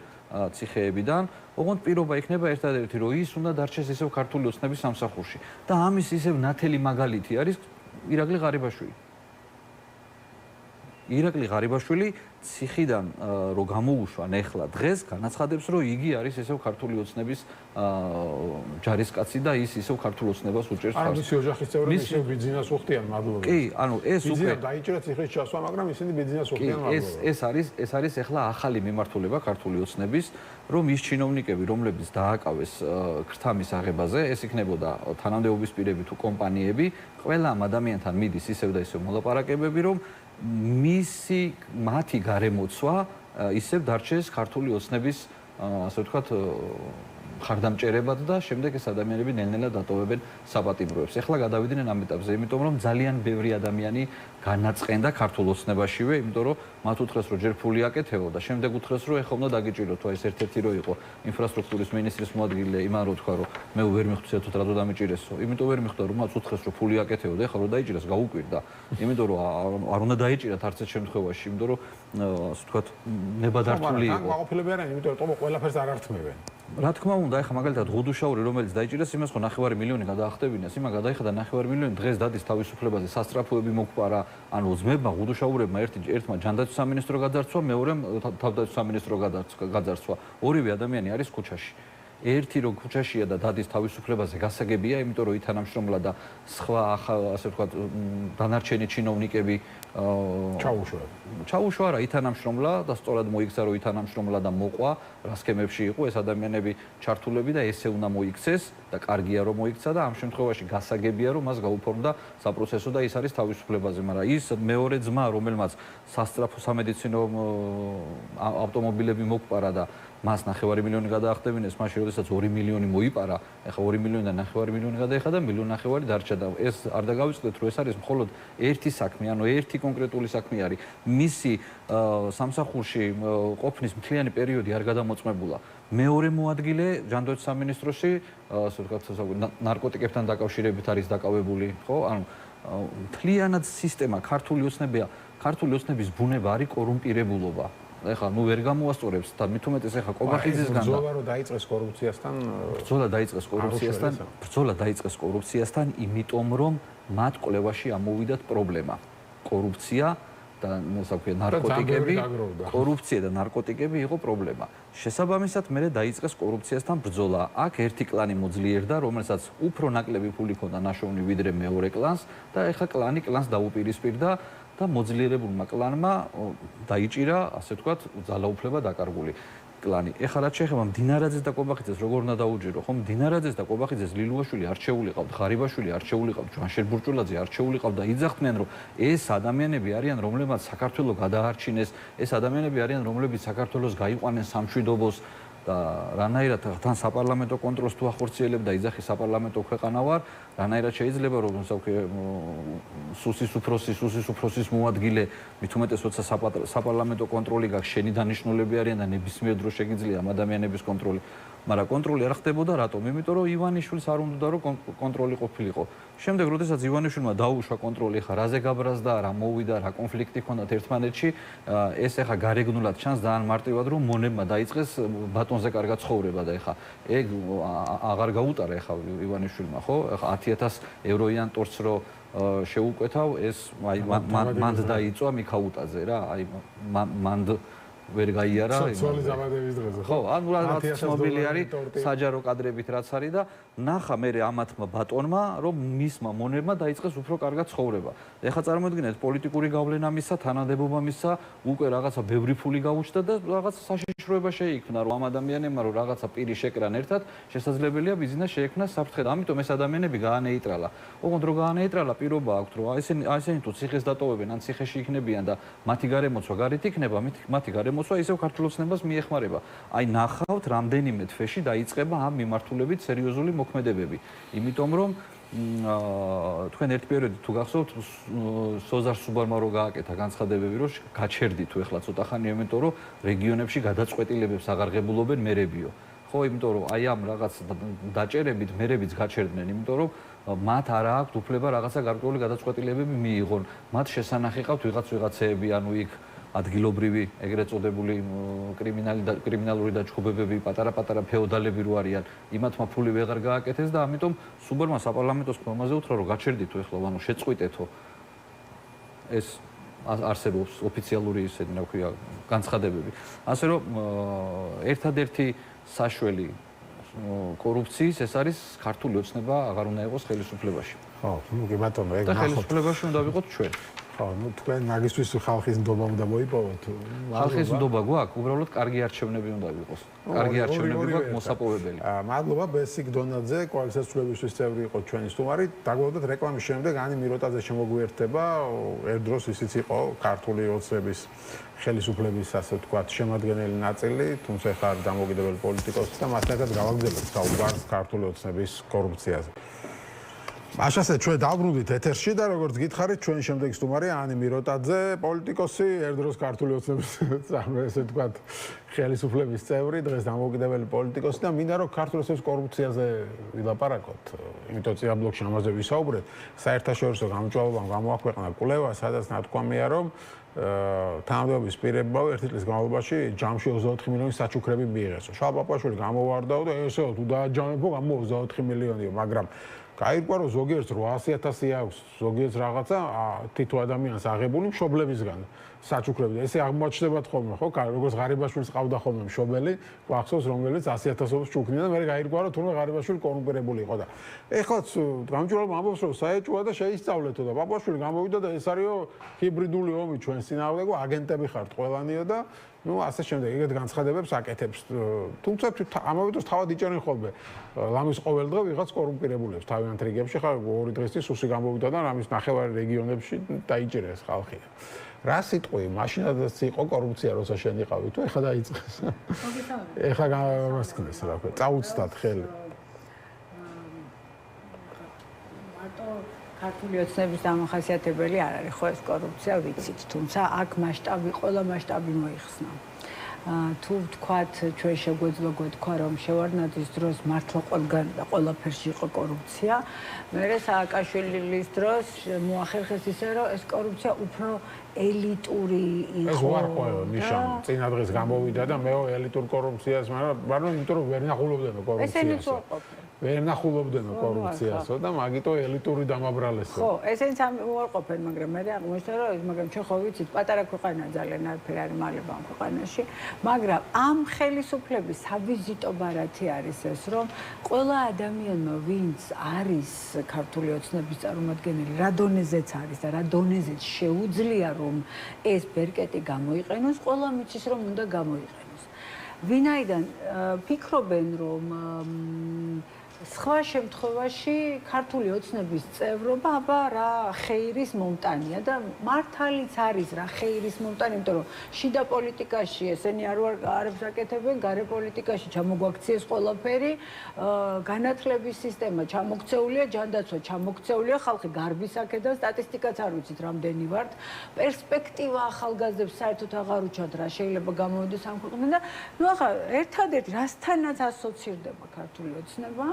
ციხეებიდან, ოღონდ პირობა იქნება ერთადერთი, რომ ის უნდა დარჩეს ისევ ქართული ოცნების სამსახურში. და ამის ისევ ნათელი მაგალითი არის ირაკლი ღარიბაშვილი. ირაკლი ღარიბაშვილი ციხიდან რო გამოუშვან ეხლა დღეს განაცხადებს რომ იგი არის ისევ ქართული ოცნების ჯარისკაცი და ის ისევ ქართულ ოცნებას უჭერს ხარს. არა, მისი ოჯახის წევრები ისევ ბიძინას უხდიან მადლობა. კი, ანუ ეს უკვე დაიჭირა ციხის ჩასვა, მაგრამ ისინი ბიძინას უხდიან მადლობა. ეს არის ეხლა ახალი მიმართულება ქართული ოცნების, რომ ის ჩინოვნიკები, რომლებიც დააკავეს ქრთამის აღებაზე, ეს იქნებოდა თანამდებობის პირები თუ კომპანიები, ყველა ამ ადამიანთან მიდის ისევ და ისევ მოლაპარაკებები, რომ მათი გარემოცვა ისევ დარჩეს ქართული ოცნების ასე ვთქვათ ხარდამჭერებად და შემდეგ ეს ადამიანები ნელ-ნელა დატოვებენ საპატიმროებს. ეხლა გადავიდნენ ამ ეტაპზე, იმიტომ რომ ძალიან ბევრი ადამიანი განაწყენდა ქართულ ოცნებაშივე, იმიტომ რომ მათ უთხრეს რომ ჯერ ფული აკეთეო და შემდეგ უთხრეს რომ ეხლა უნდა დაგიჭიროთ, თუ ეს ერთ-ერთი რო იყო ინფრასტრუქტურის მინისტრის მოადგილე, იმან რო თქვა რომ მე ვერ მიხვდეთ თუ რატო დამიჭირესო. იმიტომ ვერ მიხვდა რომ მათ უთხრეს რომ ფული აკეთეო და ეხლა რო დაიჭირეს გაუკვირდა. იმიტომ რომ არ უნდა დაიჭირათ არც ერთ შემთხვევაში, იმიტომ რომ ასე ვთქვათ ნებადართული იყო. მაგრამ გაყოფილები არიან, იმიტომ რომ ყველაფერს არ ართმევენ. რა თქმა უნდა, ეხლა მაგალითად ღუდუშაური რომელიც დაიჭირეს, იმას ხო 9 მილიონი გადაახტებინეს, იმან გადაიხადა 9 მილიონი დღეს დადის თავისუფლებაზე სასტრაფოები მოგყარა, ანუ ძმებმა ღუდუშაურებმა ერთმა ჯანდაცვის სამინისტრო გაძარცვა, მეორემ თავდაცვის სამინისტრო გაძარცვა. ორივე ადამიანი არის ქუჩაში. ერთი რო ქუჩაშია და დადის თავისუფლებაზე გასაგებია, იმიტომ რომ ითანამშრომლა და სხვა ასე ვთქვათ დანარჩენი ჩინოვნიკები ჩაუშვა რა ითანამშრომლა და სწორად მოიქცა რომ ითანამშრომლა და მოყვა რა სქემებში იყო ეს ადამიანები ჩართულები და ესე უნდა მოიქცეს და კარგია რომ მოიქცა და ამ შემთხვევაში გასაგებია რომ მას გაუფორმდა საპროცესო და ის არის თავისუფლებაზე, მაგრამ ის მეორე ძმა რომელმაც სასტრაფო სამედიცინო ავტომობილები მოგყარა და მას 9 მილიონი გადაახტებინეს, მაშინ როდესაც 2 მილიონი მოიპარა, ეხლა 2 მილიონიდან 9 მილიონი გადაიხადა, 1,5 მილიონი დარჩა და ეს არ დაგავიწყდეთ, რომ ეს არის მხოლოდ ერთი საქმე, ანუ ერთი კონკრეტული საქმე არის. მისი სამსახურში ყოფნის მთლიანი პერიოდი არ გადამოწმებულა. მეორე მოადგილე ჯანდაცვის სამინისტროში, ასე ვთქვათ, ნარკოტიკებთან დაკავშირებით არის დაკავებული, ხო? ანუ მთლიანად სისტემა ქართული ოცნების ბუნება არის კორუმპირებულობა. ეხლა ნუ ვერ გამოასწორებს და მით უმეტეს ეხლა კობახიძისგან ბრძოლა რომ დაიწყეს ბრძოლა დაიწყეს კორუფციასთან, იმიტომ რომ მათ კვლევაში ამოვიდათ პრობლემა. კორუფცია და ნარკოტიკები, კორუფცია და ნარკოტიკები იყო პრობლემა. შესაბამისად, მე დაიწყეს კორუფციასთან ბრძოლა. აქ ერთი კლანი მოძლიერდა, რომელსაც უფრო ნაკლები ფული ჰქონდა ნაშოვნი ვიდრე მეორე კლანს და ეხლა კლანი კლანს დაუპირისპირდა და მოძლიერებულმა კლანმა დაიჭირა, ასე ვთქვათ, ძალაუფლება დაკარგული. კლანი. ეხლა რაც შეეხება მდინარაძეს და კვებახიძეს როგორ უნდა დაუჯირო, ხო? მდინარაძეს და კვებახიძეს ლილუაშვილი არჩეული ყავთ, ღარიბაშვილი არჩეული ყავთ, ჯვანშერ ბურჭულაძე არჩეული ყავთ და იძახდნენ, რომ ეს ადამიანები არიან, რომლებმაც საქართველოს გადაარჩინეს, ეს ადამიანები არიან, რომლებიც საქართველოს გაიყვანენ სამშვიდობოს და რანაირად თან საპარლამენტო კონტროლს თუ ახორციელებ და იძახი საპარლამენტო ქვეყანა ვარ, რანაირად შეიძლება რომ სუსის უფროსის მოადგილე მით უმეტეს როცა საპარლამენტო კონტროლი გაქვს შენი დანიშნულები არიან და ნებისმიერ დროს შეგიძლია ამ ადამიანების კონტროლი მაგრამ კონტროლი არ ხდებოდა რატომ? იმიტომ რომ ივანიშვილს არ უნდა რომ კონტროლი ყოფილიყო. შემდეგ როდესაც ივანიშვილმა დაუშვა კონტროლი ხა რაზე გაბრაზდა, რა მოვიდა, რა კონფლიქტი ჰქონდათ ერთმანეთში, ეს ახლა გარეგნულად ჩანს ძალიან მარტივად რომ მონებმა დაიწყეს ბატონზე კარგა ცხოვრება და ახლა ეგ აღარ გაუტარა ახლა ივანიშვილმა, ხო? ახლა 10,000 ევროიან ტორცს რო შეუკვეთავ, ეს აი მანდ დაიწვა მიქაუტაძე რა, აი მანდ ვერ გაიარა სოციალური ზაბადების დღეზე ხო ანუ რაღაც ცნობილი არის საჯარო კადრებით რაც არის და ნახა მე ამათმა ბატონმა რომ მისმა მონებმა დაიწყეს უფრო კარგად ცხოვრება ეხლა წარმოიდგინეთ პოლიტიკური გავლენა მისცა თანადებობა მისცა უკვე რაღაცა ბევრი ფული გაუჩნდა და რაღაც საშიშროება შეიქმნა რომ ამ ადამიანებმა რომ რაღაცა პირი შეკრან ერთად შესაძლებელია ბიზნეს შეექმნას საფრთხე და ამიტომ ეს ადამიანები გაანეიტრალა ოღონდ რომ გაანეიტრალა პირობა აქვთ რომ ესენი თუ ციხეს დატოვებენ ან ციხეში იქნებიან და მათი გარემოცვა გარეთ იქნება მათი გარემოცვა ისევ ქართულოცნებას მიეხმარება. აი ნახავთ რამდენიმე თვეში დაიწყება ამ მიმართულებით სერიოზული მოქმედებები. იმიტომ რომ თქვენ ერთ პერიოდით თუ გახსოვთ სოზარ სუბარმა რო გააკეთა განცხადებები რომ გაჩერდი თუ ეხლა ცოტა ხანია იმიტომ რომ რეგიონებში გადაწყვეტილებებს აღარ ღებულობენ მერებიო. ხო, იმიტომ რომ აი ამ რაღაც დაჭერებით მერებიც გაჩერდნენ, იმიტომ რომ მათ არ აქვს უფლება რაღაცა გარკვეული გადაწყვეტილებები მიიღონ. მათ შესანახი ყავთ ვიღაცეები, ანუ იქ ადგილობრივი ეგრეთ წოდებული კრიმინალური დაჯგუფებები, პატარა-პატარა ფეოდალები რო არიან, იმათმა ფული ვეღარ გააკეთეს და ამიტომ სუბარმა საპარლამენტოს ხმაზე უთხრა რომ გაჩერდითო ეხლა, ანუ შეწყვიტეთო. ეს არსებობს ოფიციალური ისეთი, რა ქვია, განცხადებები. ასე რომ ერთადერთი საშველი კორუფციის ეს არის ქართული ოცნება აღარ უნდა იყოს ხელისუფლებაში. ხო, ნუ კი ბატონო, ეგ ნახოთ. ხელისუფლებაში უნდა ვიყოთ ჩვენ. ხო, ნუ თქვენ მაგისთვის ხალხის ნდობა უნდა მოიპოვოთ. ხალხის ნდობა გვაქვს, უბრალოდ კარგი არჩევნები უნდა ვიყოს. კარგი არჩევნები გვაქვს მოსაპოვებელი. მადლობა ბესიკ დონაძე, კოალიციის ცვლილებისთვის წევრი იყო ჩვენი სტუმარი. დაგვაუდოთ რეკლამის შემდეგ ანი მიროტაძე შემოგვიერთება. ერთ დროს ისიც იყო ქართული ოცნების ხელისუფლების ასე ვთქვათ შემადგენელი ნაწილი, თუმცა ხარ დამოუკიდებელი პოლიტიკოსი და მასთან ერთად გავაგზავნებთ საუბარს ქართული ოცნების კორუფციაზე. მაშასე ჩვენ დავბრუნდით ეთერში და როგორც გითხარით ჩვენ შემდეგი სტუმარი ანი მიროტაძე, პოლიტიკოსი, ერთ დროს ქართული ოცნების ესე ვთქვათ ხელისუფლების წევრი, დღეს დამოუკიდებელი პოლიტიკოსი და მინდა რომ ქართული ოცნების კორუფციაზე ვილაპარაკოთ. იმიტომ წინა ბლოკში ამაზე ვისაუბრეთ. საერთაშორისო გამომწვევებამ გამოაქვეყნა კვლევა, სადაც ნათქვამია რომ თანამდებობის პირებმა ერთი წლის განმავლობაში ჯამში 24 მილიონი საჩუქრები მიიღესო. შალბაპაშვილი გამოვარდაო და ესეო თუ დააჯამებო გამო 24 მილიონიო, მაგრამ გაირკვა რომ ზოგიერთს 800,000 აქვს, ზოგიერთს რაღაცა თითო ადამიანს აღებული მშობლებისგან საჩუქრები. ესე აღმოჩნდებათ ხოლმე, ხო? როგორც ღარიბაშვილს ყავდა ხოლმე მშობელი, გვახსოვს რომელიც 100,000-ს ჩუქნიდა და მე გაირკვა რომ თუნდაც ღარიბაშვილი კორუმპირებული იყო და ეხლა გამჭვირვალე ამბობს რომ საეჭვოა და შეისწავლეთო და პაპაშვილი გამოვიდა და ეს არისო ჰიბრიდული ომი ჩვენს წინააღმდეგ, აგენტები ხართ ყველანიო და ну, ასე შემდეგ, ეგეთ განცხადებებს აკეთებს. თუმცა ამავე დროს თავად იჭერენ ხოლმე ლამის ყოველდღე ვიღაც კორუმპირებულებს თავიანთ რეგიონებში, ხა ორი დღეს წინ სუსი გამოვიდა და ლამის ნახევარი რეგიონებში დაიჭერეს ხალხი. რა სიტყვი, მაშინადაც იყო კორუფცია, როცა შენ იყავი, თუ ეხლა დაიწყეს. ეხლა გამასკნეს რა ქვია, წაუცდათ ხელი. ქართული ოცნების დამახასიათებელი არ არის ხო ეს კორუფცია ვიცით, თუმცა აქ მასშტაბი, ყველა მასშტაბი მოიხსნა. თუ ვთქვათ, ჩვენ შეგვეძლო გვეთქვა, რომ შევარდნაძის დროს მართლა ყველგან და ყველაფერში იყო კორუფცია, მერე სააკაშვილის დროს მოახერხეს ისე, რომ ეს კორუფცია უფრო ელიტური იყო. ეს უარყვაო ნიშანი, წინა დღეს გამოვიდა და მეო ელიტურ კორუფციას, მაგრამ იმიტომ რომ ვერ ნახულობდნენ კორუფციას. ესენიც უარყოფენ. ვერ ნახულობდნო კორუფციასო და მაგიტო ელიტური დამაბრალესო. ხო, ესენც ამ უარყოფენ, მაგრამ მე აღმოჩნდა რომ მაგრამ ჩვენ ხო ვიცით, პატარა ქვეყანა ძალიან არაფერი არ მალება ამ ქვეყანაში, მაგრამ ამ ხელისუფლების ავიზიტო ბარათი არის ეს, რომ ყველა ადამიანმა, ვინც არის ქართული ოცნების წარმომადგენელი, რა დონეზეც არის და რა დონეზეც შეუძლია რომ ეს ბერკეტი გამოიყენოს, ყველა მიცის რომ უნდა გამოიყენოს. ვინაიდან ფიქრობენ რომ სხვა შემთხვევაში ქართული ოცნების წევრობა აბა რა ხეირის მომტანია და მართალიც არის რა ხეირის მომტანი, იმიტომ რომ შიდა პოლიტიკაში ესენი არებს აკეთებენ, გარე პოლიტიკაში ჩამოგვაქციეს ყველაფერი, განათლების სისტემა ჩამოქცეულია, ჯანდაცვა ჩამოქცეულია, ხალხი გარბის აქედან, სტატისტიკაც არ ვიცით რამდენი ვართ, პერსპექტივა ახალგაზრდებს საერთოდ აღარ უჩვენთ რა შეიძლება გამოვიდეს ამ ქვეყნიდან და ნუ ახლა ერთადერთი რასთანაც ასოცირდება ქართული ოცნება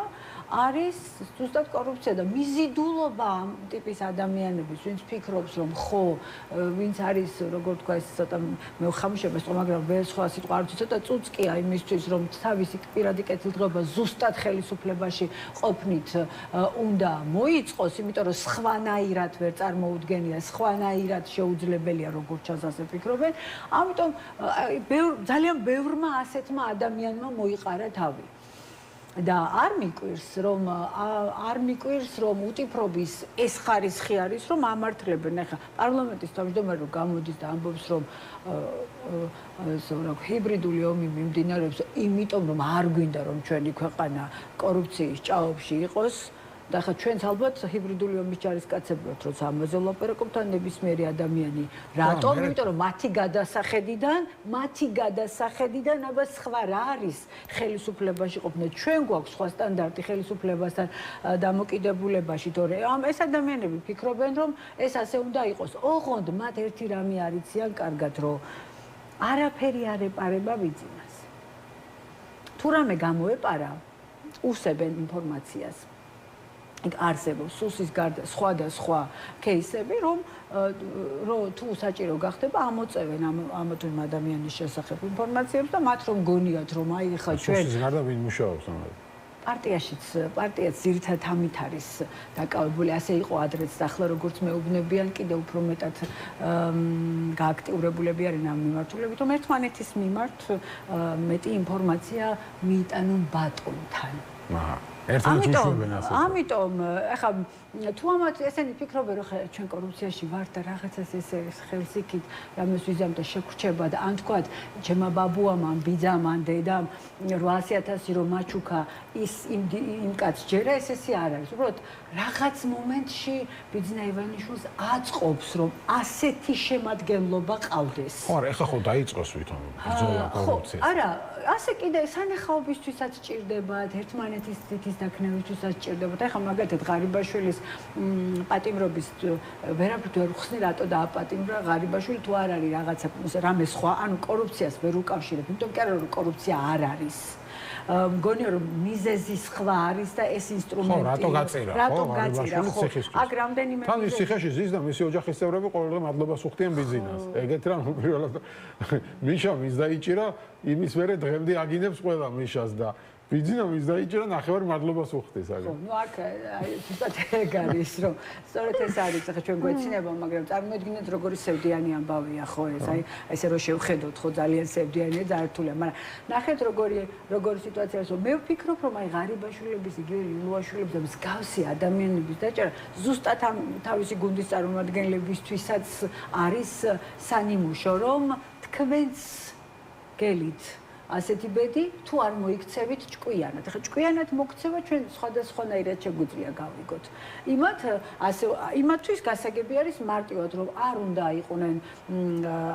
არის ზუსტად კორუფცია და მიზიდულობა ამ ტიპის ადამიანების, ვინც ფიქრობს, რომ ხო, ვინც არის, როგორ თქვა, ეს ცოტა მე ხამშებას თქო, მაგრამ ვერ სხვა სიტყვა არ ვიცი, ცოტა წუწკია იმისთვის, რომ თავისი პირადი კეთილდღეობა ზუსტად ხელისუფლებაში ყოფნით უნდა მოიწყოს, იმიტომ რომ სხვანაირად ვერ წარმოუდგენია, სხვანაირად შეუძლებელია, როგორ ჩანს ასე ფიქრობენ. ამიტომ ძალიან ბევრმა ასეთმა ადამიანმა მოიყარა თავი. და არ მიკვირს რომ უტიფრობის ეს ხარისხი არის რომ ამართლებენ ახლა პარლამენტის თავმჯდომარე რომ გამოდის და ამბობს რომ ჰიბრიდული ომი მიმდინარეობს იმიტომ რომ არ გვინდა რომ ჩვენი ქვეყანა კორუფციის ჭაობში იყოს და ახლა ჩვენც ალბათ ჰიბრიდული ომის ჯარისკაცები ვართ როცა ამაზე ვლაპარაკობთ ან ნებისმიერი ადამიანი რატომ იმიტომ რომ მათი გადასახედიდან აბა სხვა რა არის ხელისუფლებაში ყოფნა ჩვენ გვაქვს სხვა სტანდარტი ხელისუფლებასთან დამოკიდებულებაში თორე ეს ადამიანები ფიქრობენ რომ ეს ასე უნდა იყოს ოღონდ მათ ერთი რამე არ იციან კარგად რომ არაფერი არ ეპარება ვიძინას თუ რამე გამოეპარა უსებენ ინფორმაციას იქ არსებობს სუსის გარდა სხვა და სხვა кейსები რომ თუ საჭირო გახდება ამოწევენ ამ თუ იმ ადამიანის შესახებ ინფორმაციებს და მათ რომ გონიათ რომ აი ხა ჩვენ სუსის გარდა ვინ მუშაობს ამაზე პარტიაც ძირითადად ამით არის დაკავებული ასე იყო ადრეც და ახლა როგორც მეუბნებიან კიდევ უფრო მეტად გააქტიურებულები არიან ამ მიმართულებით რომ ერთმანეთის მიმართ მეტი ინფორმაცია მიიტანონ ბატონთან ამიტომ ახლა თუ ამათ ესენი ფიქრობენ რომ ჩვენ კორუფციაში ვართ და რაღაცას ესე ხელსიქით რამეს ვიზამ და შეგრჩება და ან თქვათ ჩემმა ბაბუამ ან ბიძამ ან დედამ 800,000 რომ მაჩუქა ის იმ კაც ჯერა ესე არ არის უბრალოდ რაღაც მომენტში ბიძინა ივანიშვილს აწყობს რომ ასეთი შემადგენლობა ყავდეს ხო არა ეხლა ხო დაიწყოს ვითომ ბრძოლა კორუფციას არა ასე კიდე სანახაობისთვისაც ჭირდებათ ერთმანეთის თითის დაქნევისთვისაც ჭირდებათ ეხლა მაგალითად ღარიბაშვილის პატიმრობის ვერაფრით ვერ ხსნი რატო დააპატიმრა ღარიბაშვილი თუ არ არის რაღაცა რამე სხვა ანუ კორუფციას ვერ უკავშირებ იმიტომ კი არა რომ კორუფცია არ არის მგონია რომ მიზეზი სხვა არის და ეს ინსტრუმენტი რატო გაწირა ხო აქ რამდენიმე თან ის ციხეში ზის და მისი ოჯახის წევრები ყოველდღე მადლობას უხდიან ბიზნესს ეგეთ რამ უპირველად მიშა მის დაიჭირა იმის მერე დღემდე აგინებს ყველა მიშას და ბიძინა მის დაიჭირა ნახევარი მადლობას უხდის აგა. ნუ აქ ზუსტად ეგ არის რომ სწორედ ეს არის ახლა ჩვენ გვეცინება მაგრამ წარმოიდგინეთ როგორი სევდიანი ამბავია ხო ეს აი ესე რომ შევხედოთ ხო ძალიან სევდიანია და რთულია მაგრამ ნახეთ როგორი სიტუაცია არის რომ მე ვფიქრობ რომ აი ღარიბაშვილების იგივე ლილუაშვილების და მსგავსი ადამიანების დაჭერა ზუსტად ამ თავისი გუნდის წარმომადგენლებისთვისაც არის სანიმუშო რომ თქვენს გელით ასეთი ბედი თუ არ მოიქცევით ჭკვიანად. ახლა ჭკვიანად მოქცევა ჩვენ სხვადასხვანაირად შეგვიძლია გავიგოთ. იმათთვის გასაგები არის მარტივად რომ არ უნდა იყვნენ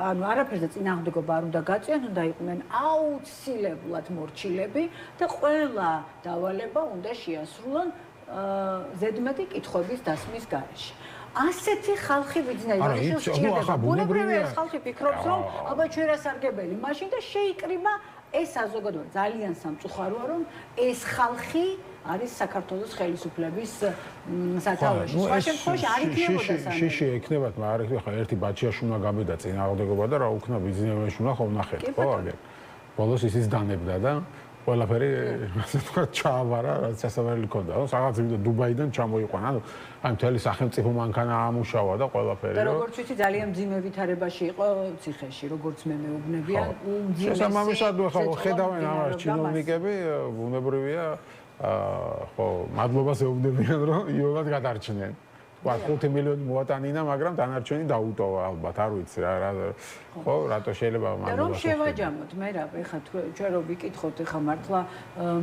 ანუ არაფერზე წინააღმდეგობა არ უნდა გაწვიან, უნდა იყვნენ აუცილებლად მორჩილები და ყველა დავალება უნდა შეასრულონ ზედმეტი კითხვების დასმის გარეშე. ასეთი ხალხი ბიძინა ივანიშვილს ჭირდება. ბუნებრივია ეს ხალხი ფიქრობს რომ აბა ჩვენ რასარგებელი მაშინ და შეიკრიბა ეს საზოგადოება ძალიან სამწუხაროა რომ ეს ხალხი არის საქართველოს ხელისუფლების სათავეში. სხვა შემთხვევაში არ იქნებოდა სანამ. შიში ექნებათ, მაგრამ ახლა ერთი ბაჩიაშვილმა გაბედა წინააღმდეგობა და რა უქნა ბიძინა ივანიშვილმა ხომ ნახეთ, ხო აგერ. ბოლოს ისიც დანებდა და ყველაფერი ასე თქვა ჩაავარა, რაც სასაველი ქონდა. რაღაც ვიდეო დუბაიდან ჩამოიყვანა. აი მთელი სახელმწიფო მანქანა ამუშავა და ყველაფერი. და როგორც ვიცი, ძალიან მძიმე ვითარებაში იყო ციხეში, როგორც მე მეუბნებიან, უმძიმესი. შესაბამისად, ხო, ხედავენ ამას ჩინოვნიკები, ბუნებრივია, ხო, მადლობას ეუბნებიან, რომ იოლად გადარჩნენ. 5 მილიონი მოატანინა, მაგრამ დანარჩენი დაუტოვა ალბათ, არ ვიცი რა, ხო, რატო შეიძლება და რომ შევაჯამოთ, მე რა, ეხლა ჩვენ რო ვიკითხოთ, ეხლა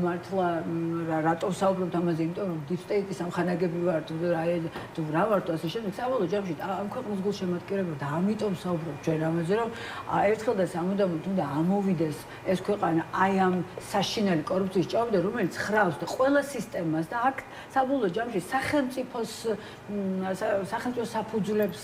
მართლა რატო საუბრობთ ამაზე, იმიტომ რომ deep state-ის ამხანაგები ვართ, რა ვართ ასე შემდეგ, საბოლოო ჯამში ამ ქვეყნის გულშემატკივრები და ამიტომ საუბრობთ ჩვენ ამაზე, რომ ერთხელ და სამუდამოდ უნდა ამოვიდეს ეს ქვეყანა აი ამ საშინელი კორუფციის ჭაობიდან, რომელიც ხრავს და ყველა სისტემას და აქ საბოლოო ჯამში სახელმწიფოს საფუძვლებს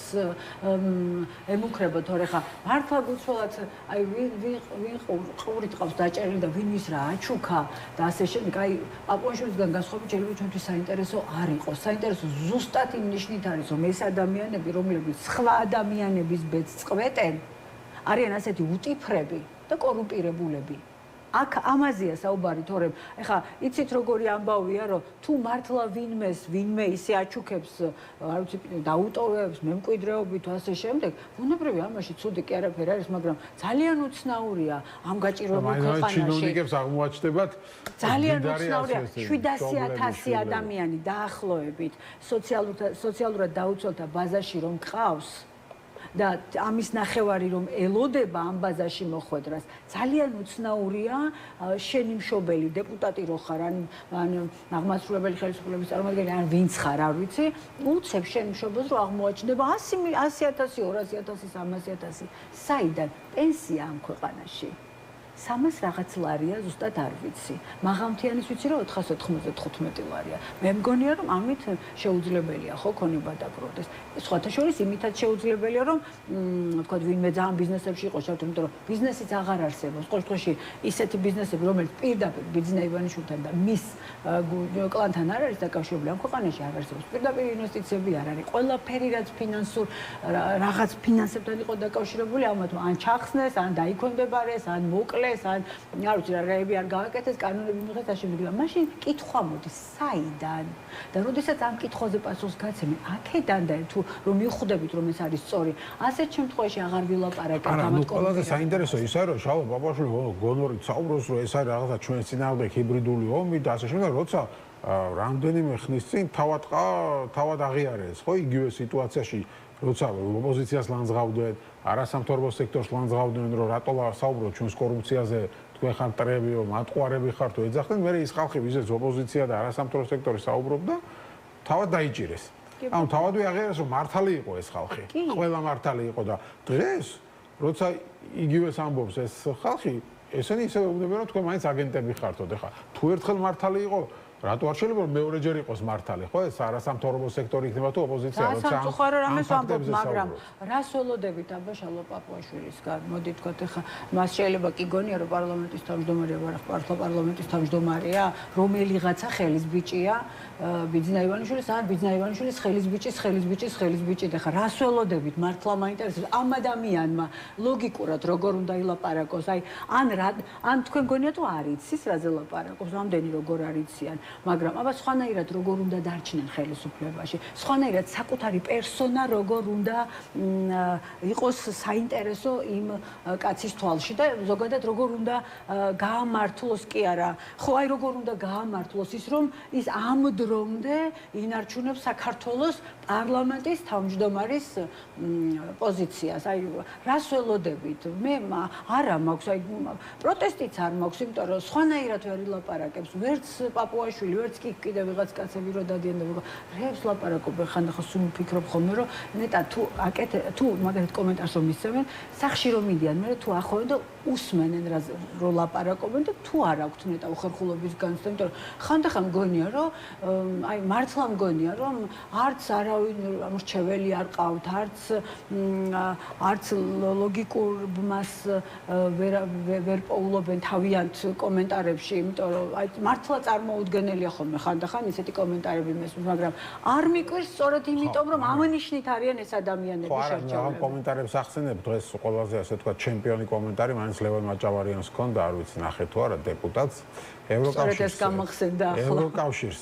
ემუქრება თორე ხა მართლა გუცვალად აი ვინ ყურით ყავს დაჭერილი და ვინ ის რა აჩუქა და ასე შემდეგ აი პაპუაშვილისგან განსხვავებით შეიძლება ჩვენთვის საინტერესო არ იყოს საინტერესო ზუსტად იმ ნიშნით არის რომ ეს ადამიანები რომლებიც სხვა ადამიანების ბედს წყვეტენ არიან ასეთი უტიფრები და კორუმპირებულები აქ ამაზეა საუბარი თორემ ეხა იცით როგორი ამბავია რომ თუ მართლა ვინმე ისე აჩუქებს არ ვიცი დაუტოვებს მემკვიდრეობით ასე შემდეგ ბუნებრივია ამაში ცუდი კი არაფერი არის მაგრამ ძალიან უცნაურია ამ გაჭირვებულ ქვეყანაში ჩინოვნიკებს აღმოაჩნდებათ ძალიან უცნაურია 700,000 ადამიანი დაახლოებით სოციალურად დაუცველთა ბაზაში რომ ყავს და ამის ნახევარი რომ ელოდება ამ ბაზაში მოხვედრას ძალიან უცნაურია შენი მშობელი დეპუტატი რო ხარ ან აღმასრულებელი ხელისუფლების წარმომადგენელი ან ვინც ხარ არ ვიცი უცებ შენ მშობელს რომ აღმოაჩნდება 100,000 200,000 300,000 საიდან პენსია ამ ქვეყანაში 300 რაღაც ლარია ზუსტად არ ვიცი. მაღალმთიანის ვიცი რომ 495 ლარია. მე მგონია რომ ამით შეუძლებელია ხო ქონება დაგროვდეს. სხვათა შორის იმითაც შეუძლებელია რომ თქვა ვინმე ძალიან ბიზნესებში იყო შევთ, იმიტომ რომ ბიზნესიც აღარ არსებობს. ყოველ შემთხვევაში ისეთი ბიზნესები რომელიც პირდაპირ ბიძინა ივანიშვილთან და მის კლანთან არ არის დაკავშირებული ამ ქვეყანაში არ არსებობს. პირდაპირ ინვესტიციები არ არის. ყველაფერი რაც ფინანსურ რაღაც ფინანსებთან იყო დაკავშირებული ამათ ან ჩახსნეს, ან დაიქვემდებარეს, ან მოკლეს ან არ ვიცი რა რეები არ გააკეთეს კანონები მიიღეს და შემდეგ მაშინ კითხვა მოდის საიდან და როდესაც ამ კითხვაზე პასუხს გაცემენ აქედან და თუ რომ მიხვდებით რომ ეს არის სწორი ასეთ შემთხვევაში აღარ ვილაპარაკებ ამათ ყველაზე საინტერესო ის არის რომ შალვა პაპაშვილი გონორით საუბრობს რომ ეს არის რაღაცა ჩვენს წინააღმდეგ ჰიბრიდული ომი და ასე შემდეგ როცა რამდენიმე ხნის წინ თავად აღიარეს ხო იგივე სიტუაციაში როცა ოპოზიციას ლანძღავდნენ არასამთავრობო სექტორს ლანძღავდნენ რომ რატო საუბრობ ჩვენს კორუფციაზე თქვენ ხარ მტრებიო მატყუარები ხართ თუ ეძახდნენ მე ის ხალხი ვიზეც ოპოზიცია და არასამთავრობო სექტორი საუბრობდა თავად დაიჭირეს ანუ თავად აღიარეს რომ მართალი იყო ეს ხალხი ყველა მართალი იყო და დღეს როცა იგივეს ამბობს ეს ხალხი ესენი ისე ეუბნებიან რომ თქვენ მაინც აგენტები ხართო და ხა თუ ერთხელ მართალი იყო რატო არ შეიძლება მეორეჯერ იყოს მართალი ხო ეს არასამთავრობო სექტორი იქნება თუ ოპოზიცია როცა სამწუხარო რამეს ვამბობ მაგრამ რას ველოდებით აბა შალვა პაპუაშვილისგან მოდი თქვათ ახლა მას შეიძლება კი გონია რომ პარლამენტის თავმჯდომარეა მართლა პარლამენტის თავმჯდომარეა რომელიღაცა ხელის ბიჭია ბიძინა ივანიშვილის ან ბიძინა ივანიშვილის ხელის ბიჭი და ხა რას ველოდებით მართლა მაინტერესებს ამ ადამიანმა ლოგიკურად როგორ უნდა ილაპარაკოს აი ან თქვენ გონია თუ არ იცის რაზე ლაპარაკობს რამდენი როგორ არიციან მაგრამ აბა სხვანაირად როგორ უნდა დარჩნენ ხელისუფლებაში სხვანაირად საკუთარი პერსონა როგორ უნდა იყოს საინტერესო იმ კაცის თვალში და ზოგადად როგორ უნდა გაამართლოს კი არა ხო აი როგორ უნდა გაამართლოს ის რომ ის ამ დრომდე ინარჩუნებს საქართველოს პარლამენტის თავმჯდომარის პოზიციას აი რას ველოდებით მე არა მაქვს აი პროტესტიც არ მაქვს იმიტომ რომ სხვანაირად ვერ ილაპარაკებს ვერც პაპუაშვილი ვერც კი კიდევ ვიღაც კაცები რო დადიან და რებს ლაპარაკობენ ხანდახან სულ ვფიქრობ ხოლმე რომ ნეტა თუ მაგალითად კომენტარს რომ მისცემენ სახში რომ მიდიან მე თუ ახოვენ და უსმენენ რო ლაპარაკობენ და თუ არ აქვთ ნეტა უხერხულობის განცდა იმიტომ რომ ხანდახან მგონია რომ აი მართლა მგონია რომ არც არავინ მრჩეველი არ ყავთ არც ლოგიკურ მას ვერ პოულობენ თავიანთ კომენტარებში იმიტომ რომ აი მართლა წარმოუდგენ შეუდგენელია ხოლმე ხანდახან ისეთი კომენტარები მესმის, მაგრამ არ მიკვირს სწორედ იმიტომ, რომ ამანიშნით არიან ეს ადამიანები შერჩეულები. ხო, კომენტარებს ახსენებ, დღეს ყველაზე ასე თქვა ჩემპიონი კომენტარი მაინც ლევან მაჭავარიანს ჰქონდა, არ ვიცი ნახეთ თუ არა დეპუტატს ევროკავშირს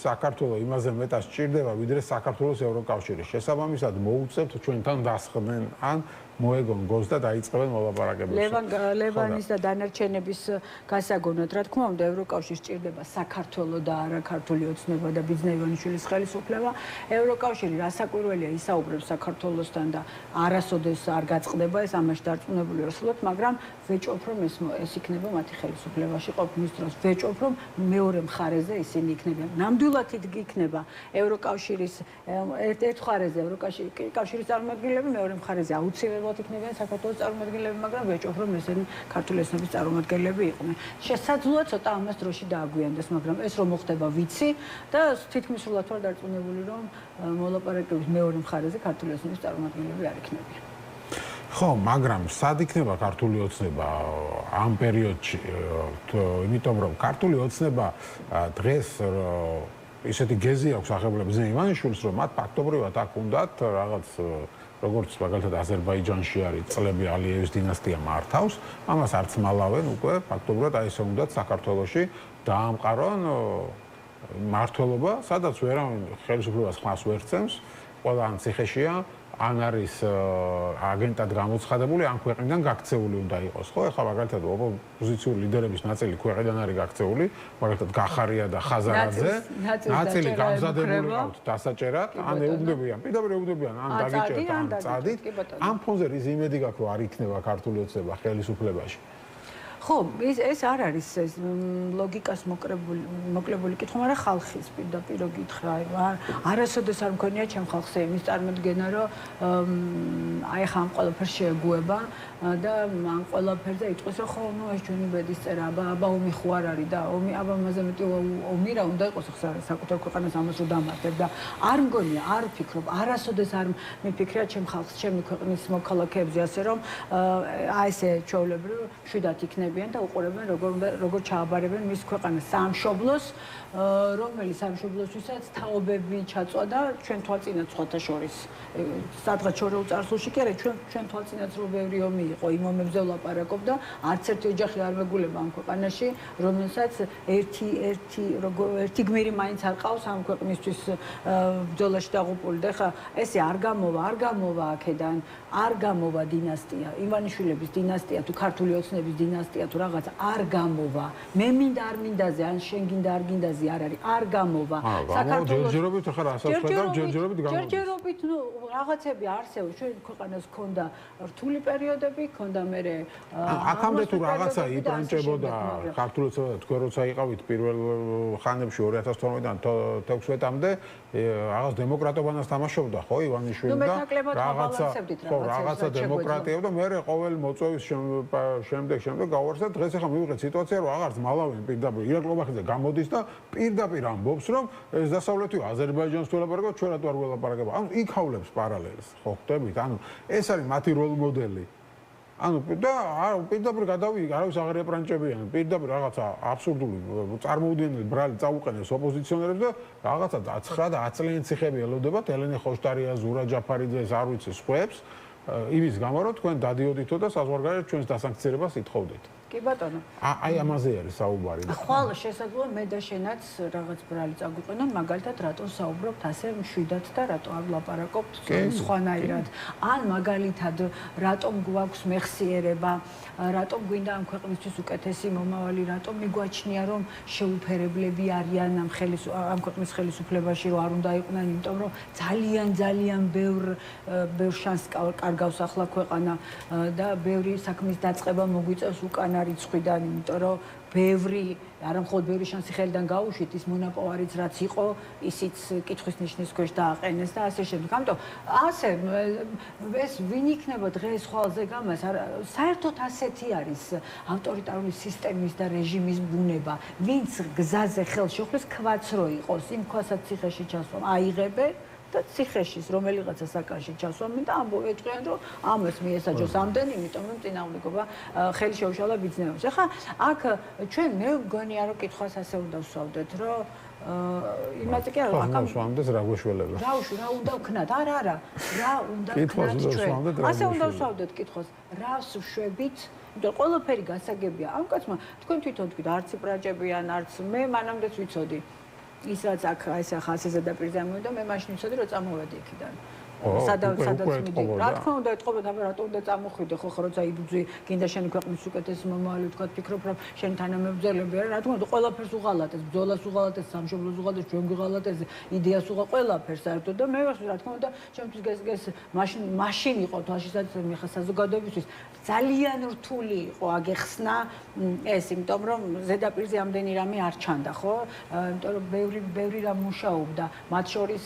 საქართველოს იმაზე მეტად სჭირდება, ვიდრე საქართველოს ევროკავშირი. შესაბამისად მოუწევთ ჩვენთან დასხდნენ ან მოეგონ გოს და დაიწყებენ მოლაპარაკებებს. ლევანის და დანარჩენების გასაგონად, რა თქმა უნდა, ევროკავშირს სჭირდება საქართველოს და არა ქართული ოცნება და ბიძინა ივანიშვილის ხელისუფლება. ევროკავშირი რასაკვირველია ისაუბრებს საქართველოსთან და არასოდეს არ გაწყდება ეს ამაში დარწმუნებული ვარ, მაგრამ ვეჭობ რომ ეს იქნება მათი ხელისუფლებაში ყოფნის დროს. ვეჭობ რომ მეორე მხარეზე ისინი იქნებიან. ნამდვილად იქნება ევროკავშირის ერთ მხარეზე ევროკავშირის წარმომადგენლები, მეორე მხარეზე აუცილებლად იქნებიან საქართველოს წარმომადგენლები, მაგრამ ვეჭობ რომ ესენი ქართული ოცნების წარმომადგენლები იყვნენ. შესაძლოა ცოტა ამას დროში დააგვიანდეს, მაგრამ ეს რომ მოხდება ვიცი და თითქმის სრულად ვარ დარწმუნებული რომ მოლაპარაკების მეორე მხარეზე ქართული ოცნების წარმომადგენლები არ იქნებიან. ხო, მაგრამ სად იქნება ქართული ოცნება ამ პერიოდში? იმიტომ რომ ქართული ოცნება დღეს ისეთი გეზი აქვს აღებულებს ბიძინა ივანიშვილს, რომ მათ ფაქტობრივად აქ უნდათ რაღაც როგორც მაგალითად აზერბაიჯანში არის წლები ალიევის დინასტია მართავს, ამას არც მალავენ უკვე ფაქტობრივად აი ესე უნდათ საქართველოში დაამყარონ მართლობა, სადაც ვერავინ ხელისუფლებას ხმას ვერ წემს, ყველა ან ციხეშია, ან არის აგენტად გამოცხადებული, ან ქვეყნიდან გაქცეული უნდა იყოს, ხო? ეხლა მაგალითად ოპოზიციური ლიდერების ნაწილი ქვეყნიდან არის გაქცეული, მაგალითად გახარია და ხაზარაძე, ნაწილი გამზადებული ყავთ დასაჭერად, ან ეუბნებიან, პირდაპირ ეუბნებიან, ან დაგიჭერთ, ან წადით. ამ ფონზე რის იმედი გაქვს, რომ არ იქნება ქართული ოცნება ხელისუფლებაში? ხო, ეს არ არის ეს ლოგიკას მოკლებული კითხვა, მაგრამ ხალხის პირდაპირ გითხრა, არასოდეს არ მქონია ჩემ ხალხზე იმის წარმოდგენა, რომ აი ხა ამ ყველაფერს შეეგუება და ამ ყველაფერზე იტყვის, რომ ხო, ნუ ეს ჩვენი ბედის წერა, აბა ომი ხო არ არის და აბა მასზე მეტი ომი რა უნდა იყოს ხა საკუთარ ქვეყანას ამას რომ დამარხებ და არ მგონია, არ ვფიქრობ, არასოდეს არ მიფიქრია ჩემ ხალხს, ჩემი ქვეყნის მოქალაქეებზე, ასე რომ აი ესე ჩვეულებრივ შვიდათ იქნება და უყურებენ როგორ ჩააბარებენ მის ქვეყანას სამშობლოს, რომელიც სამშობლოსთვისაც თაობები ჩაწვა და ჩვენ თვალწინაც სხვათა შორის სადღაც შორეულ წარსულში კი არა ჩვენ თვალწინაც რო ბევრი ომი იყო იმ ომებზე ვლაპარაკობ და არც ერთი ოჯახი არ მეგულება ამ ქვეყანაში, რომელსაც ერთი გმირი მაინც არ ყავს ამ ქვეყნისთვის ბრძოლაში დაღუპული და ხა ესე არ გამოვა აქედან, არ გამოვა დინასტია, ივანიშვილების დინასტია თუ ქართული ოცნების დინასტია თუ რაღაც არ გამოვა. მე მინდა არ მინდაზე, ან შენ გინდა არ გინდაზე არ არის, არ გამოვა. საქართველოს ჯერჯერობით ხარ ასած ხედავ, ჯერჯერობით გამოვა. ჯერჯერობით, ნუ რაღაცები არსებობს, ჩვენ ქვეყანას ქონდა რთული პერიოდები, ქონდა მერე აქამდე თუ რაღაცა იბრანჭებოდა ქართული ოცნება, თქვენ როცა იყავით პირველ ხანებში 2012-დან 16-მდე, რაღაც დემოკრატობანას თამაშობდა, ხო, ივანიშვილი და რაღაცა დემოკრატია და მე ყოველ მოწვევის შემდეგ გავარსდა დღეს ახლა მივიღეთ სიტუაცია რომ აღარც მალავენ პირდაპირ ირაკლი ობახიძე გამოდის და პირდაპირ ამბობს რომ ეს დასავლეთი აზერბაიჯანს ველაპარაკება ჩვენ რატო არ ველაპარაკება ანუ იქავლებს პარალელს ხო ხტებით ანუ ეს არის მათი როლ მოდელი ანუ და პირდაპირ გადავიგი არავის აღარ ეპრანჭებიან პირდაპირ რაღაცა აბსურდული წარმოუდგენელი ბრალი წაუყენეს ოპოზიციონერებს და რაღაცა 9 და 10 წლიანი ციხეები ელოდებათ ელენე ხოშტარია ზურა ჯაფარიძეს არ ვიცი სხვებს იმის გამო რომ თქვენ დადიოდითო და საზღვარგარეთ ჩვენს დასანქცირებას ითხოვდით. კი ბატონო. აი ამაზე არის საუბარი. ხვალ შესაძლოა მე და შენაც რაღაც ბრალი წაგვიყენონ, მაგალითად რატო საუბრობთ ასე მშვიდად და რატო არ ვლაპარაკობთ სხვანაირად. ან მაგალითად რატომ გვაქვს მეხსიერება, რატომ გვინდა ამ ქვეყნისთვის უკეთესი მომავალი, რატომ მიგვაჩნია რომ შეუფერებლები არიან ამ ქვეყნის ხელისუფლებაში, რომ არ უნდა იყვნენ, იმიტომ რომ ძალიან ბევრ შანსს კარგავს ახლა ქვეყანა და ბევრი საქმის დაწყება მოგვიწევს უკანა რიცხვიდან, იმიტომ რომ ბევრი არა მხოლოდ ბევრი შანსი ხელიდან გაუშვით, ის მონაპოვარიც რაც იყო, ისიც კითხვის ნიშნის ქვეშ დააყენეს და ასე შემდეგ. ამიტომ ასე ეს ვინ იქნება დღეს ხვალზე გამას, საერთოდ ასეთი არის ავტორიტარული სისტემის და რეჟიმის ბუნება. ვინც გზაზე ხელს შეხვდეს, ქვაც რო იყოს, იმ ქვასაც ციხეში ჩასვამ აიღებენ და ციხეშის რომელიღაცა საკანში ჩასვამენ და ამბობენ რომ ამას მიესაჯოს ამდენი, იმიტომ რომ წინააღმდეგობა ხელი შეუშალა ბიზნესს. ახლა აქ ჩვენ მე მგონია რომ კითხვას ასე უნდა ვსვავდეთ, რომ იმაზე კი არა ახლა სვამდეს რა გვეშველება რა უნდა ვქნათ არა რა უნდა ვქნათ ჩვენ ასე უნდა ვსვამდეთ კითხოს რას ვშვებით იმიტომ ყველაფერი გასაგებია ამ კაცმა თქვენ თვითონ თქვით არც ბრაჭებიან არც მე მანამდეც ვიცოდი ის რაც აქ ეს ახლა ასე ზედაპირზე ამოვიდა მე მაშინ ვიცოდი რომ წამოვედი იქიდან სადაც მიდი რა თქმა უნდა ეთყობა და რატო უნდა წამოხვიდე ხო როცა იბრძვი გინდა შენი ქვეყნის უკეთესი მომავალი თქვა ფიქრობ რომ შენ თანამებრძოლები არა რა თქმა უნდა ყველაფერს უღალატეს ბრძოლას უღალატეს სამშობლოს უღალატეს ჩვენ ვიღალატეს იდეას უღალატეს ყველაფერს საერთოდ და მე ვახსოვს რა თქმა უნდა ჩემთვის ეს მაშინ იყო თვალშისაც მიხა საზოგადოებისთვის ძალიან რთული იყო აგეხსნა ეს იმიტომ რომ ზედაპირზე ამდენი რამე არ ჩანდა ხო იმიტომ რომ ბევრი რამ მუშაობდა მათ შორის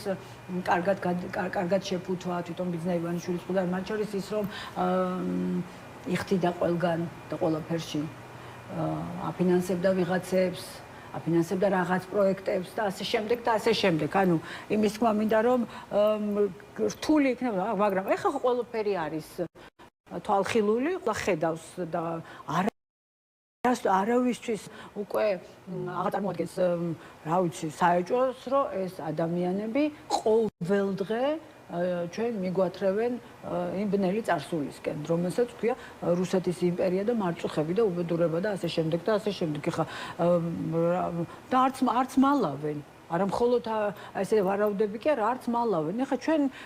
კარგად შეფუთვა თვითონ ბიზნაივანიშვილის ყუდა მათ შორის ის რომ იხდიდა ყველგან და ყველაფერში აფინანსებდა ვიღაცებს აფინანსებდა რაღაც პროექტებს და ასე შემდეგ ანუ იმის თქმა მინდა რომ რთული იქნება მაგრამ ეხლა ხო ყველაფერი არის თვალხილული ხედავს და არავისთვის უკვე აღარ წარმოადგენს რა ვიცი საეჭვოს რომ ეს ადამიანები ყოველდღე ჩვენ მიგვათრევენ იმ ბნელი წარსულისკენ რომელსაც ქვია რუსეთის იმპერია და მარწუხები და უბედურება და ასე შემდეგ ხა და არც მალავენ არა მხოლოდ ესე ვარავდები კი არა არც მალავენ ეხლა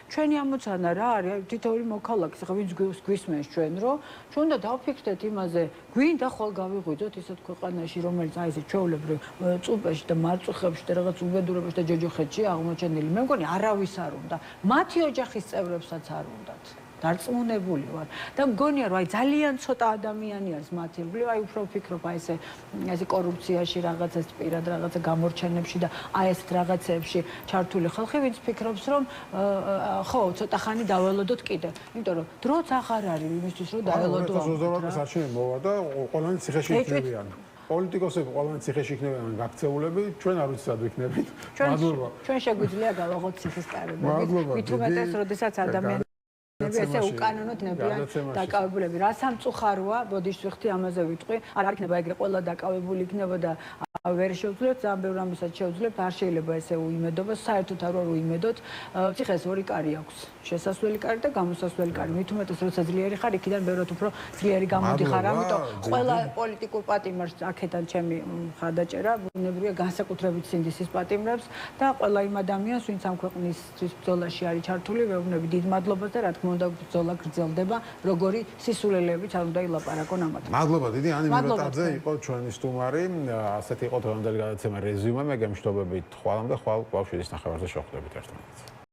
ჩვენი ამოცანა რა არის თითოეული მოქალაქის ეხლა ვინც გვისმენს ჩვენ რომ ჩვენ უნდა დავფიქრდეთ იმაზე გვინდა ხოლ გავიღვიძოთ ისეთ ქვეყანაში რომელიც აი ესე ჩვეულებრივ წუპეში და მარწუხებში და რაღაც უბედურებაში და ჯოჯოხეთში აღმოჩენილი მე მგონი არავის არ უნდა მათი ოჯახის წევრებსაც არ უნდათ დარწმუნებული ვარ და მგონია რომ აი ძალიან ცოტა ადამიანი არის მათი ირგვლივ აი უფრო ვფიქრობ აი ესე კორუფციაში რაღაცას პირად რაღაცა გამორჩენებში და აი ესეთ რაღაცებში ჩართული ხალხი ვინც ფიქრობს რომ ხო ცოტა ხანი დაველოდოთ კიდე იმიტომ რომ დროც აღარ არის იმისთვის რომ დაველოდო ამ საჩინე მოვა და ყველანი ციხეში იქნებიან პოლიტიკოსები ყველანი ციხეში იქნებიან გაქცეულები ჩვენ არ ვიცით სად ვიქნებით მადლობა ჩვენ შეგვიძლია გავაღოთ ციხის კარებები მით უმეტეს როდესაც ადამიანი ესე უკანონოდ ნებიან დაკავებულები. რა სამწუხაროა, ბოდიშ ვიხდი ამაზე ვიტყვი. არ იქნება ეგრე ყველა დაკავებული იქნება და ვერ შევძლებთ, ძალიან ბევრ ამისაც შევძლებთ, არ შეიძლება ესე უიმედობა, საერთოდ არ ვარ უიმედოთ. ციხეს ორი კარი აქვს. შესასვლელი კარი და გამოსასვლელი კარი. მით უმეტეს როცა ძლიერი ხარ, იქიდან ბევრად უფრო ძლიერი გამოდიხარ, ამიტომ ყველა პოლიტიკურ პატიმარს აქედან ჩემი მხარდაჭერა, ბუნებრივია განსაკუთრებით სინდისის პატიმრებს და ყველა იმ ადამიანს, ვინც ამ ქვეყნისთვის ბრძოლაში არის ჩართული, ვეუბნები დიდ მადლობას და რა თქმა უნდა ბრძოლა გრძელდება, როგორი სისულელეებით არ უნდა ილაპარაკონ ამათ. მადლობა დიდი ანი მიროტაძე იყო ჩვენი სტუმარი, ასეთი იყო დღევანდელი გადაცემა რეზიუმე, მე გემშვიდობებით ხვალამდე ხვალ ბავშვის ნახევარზე შევხვდებით ერთმანეთს.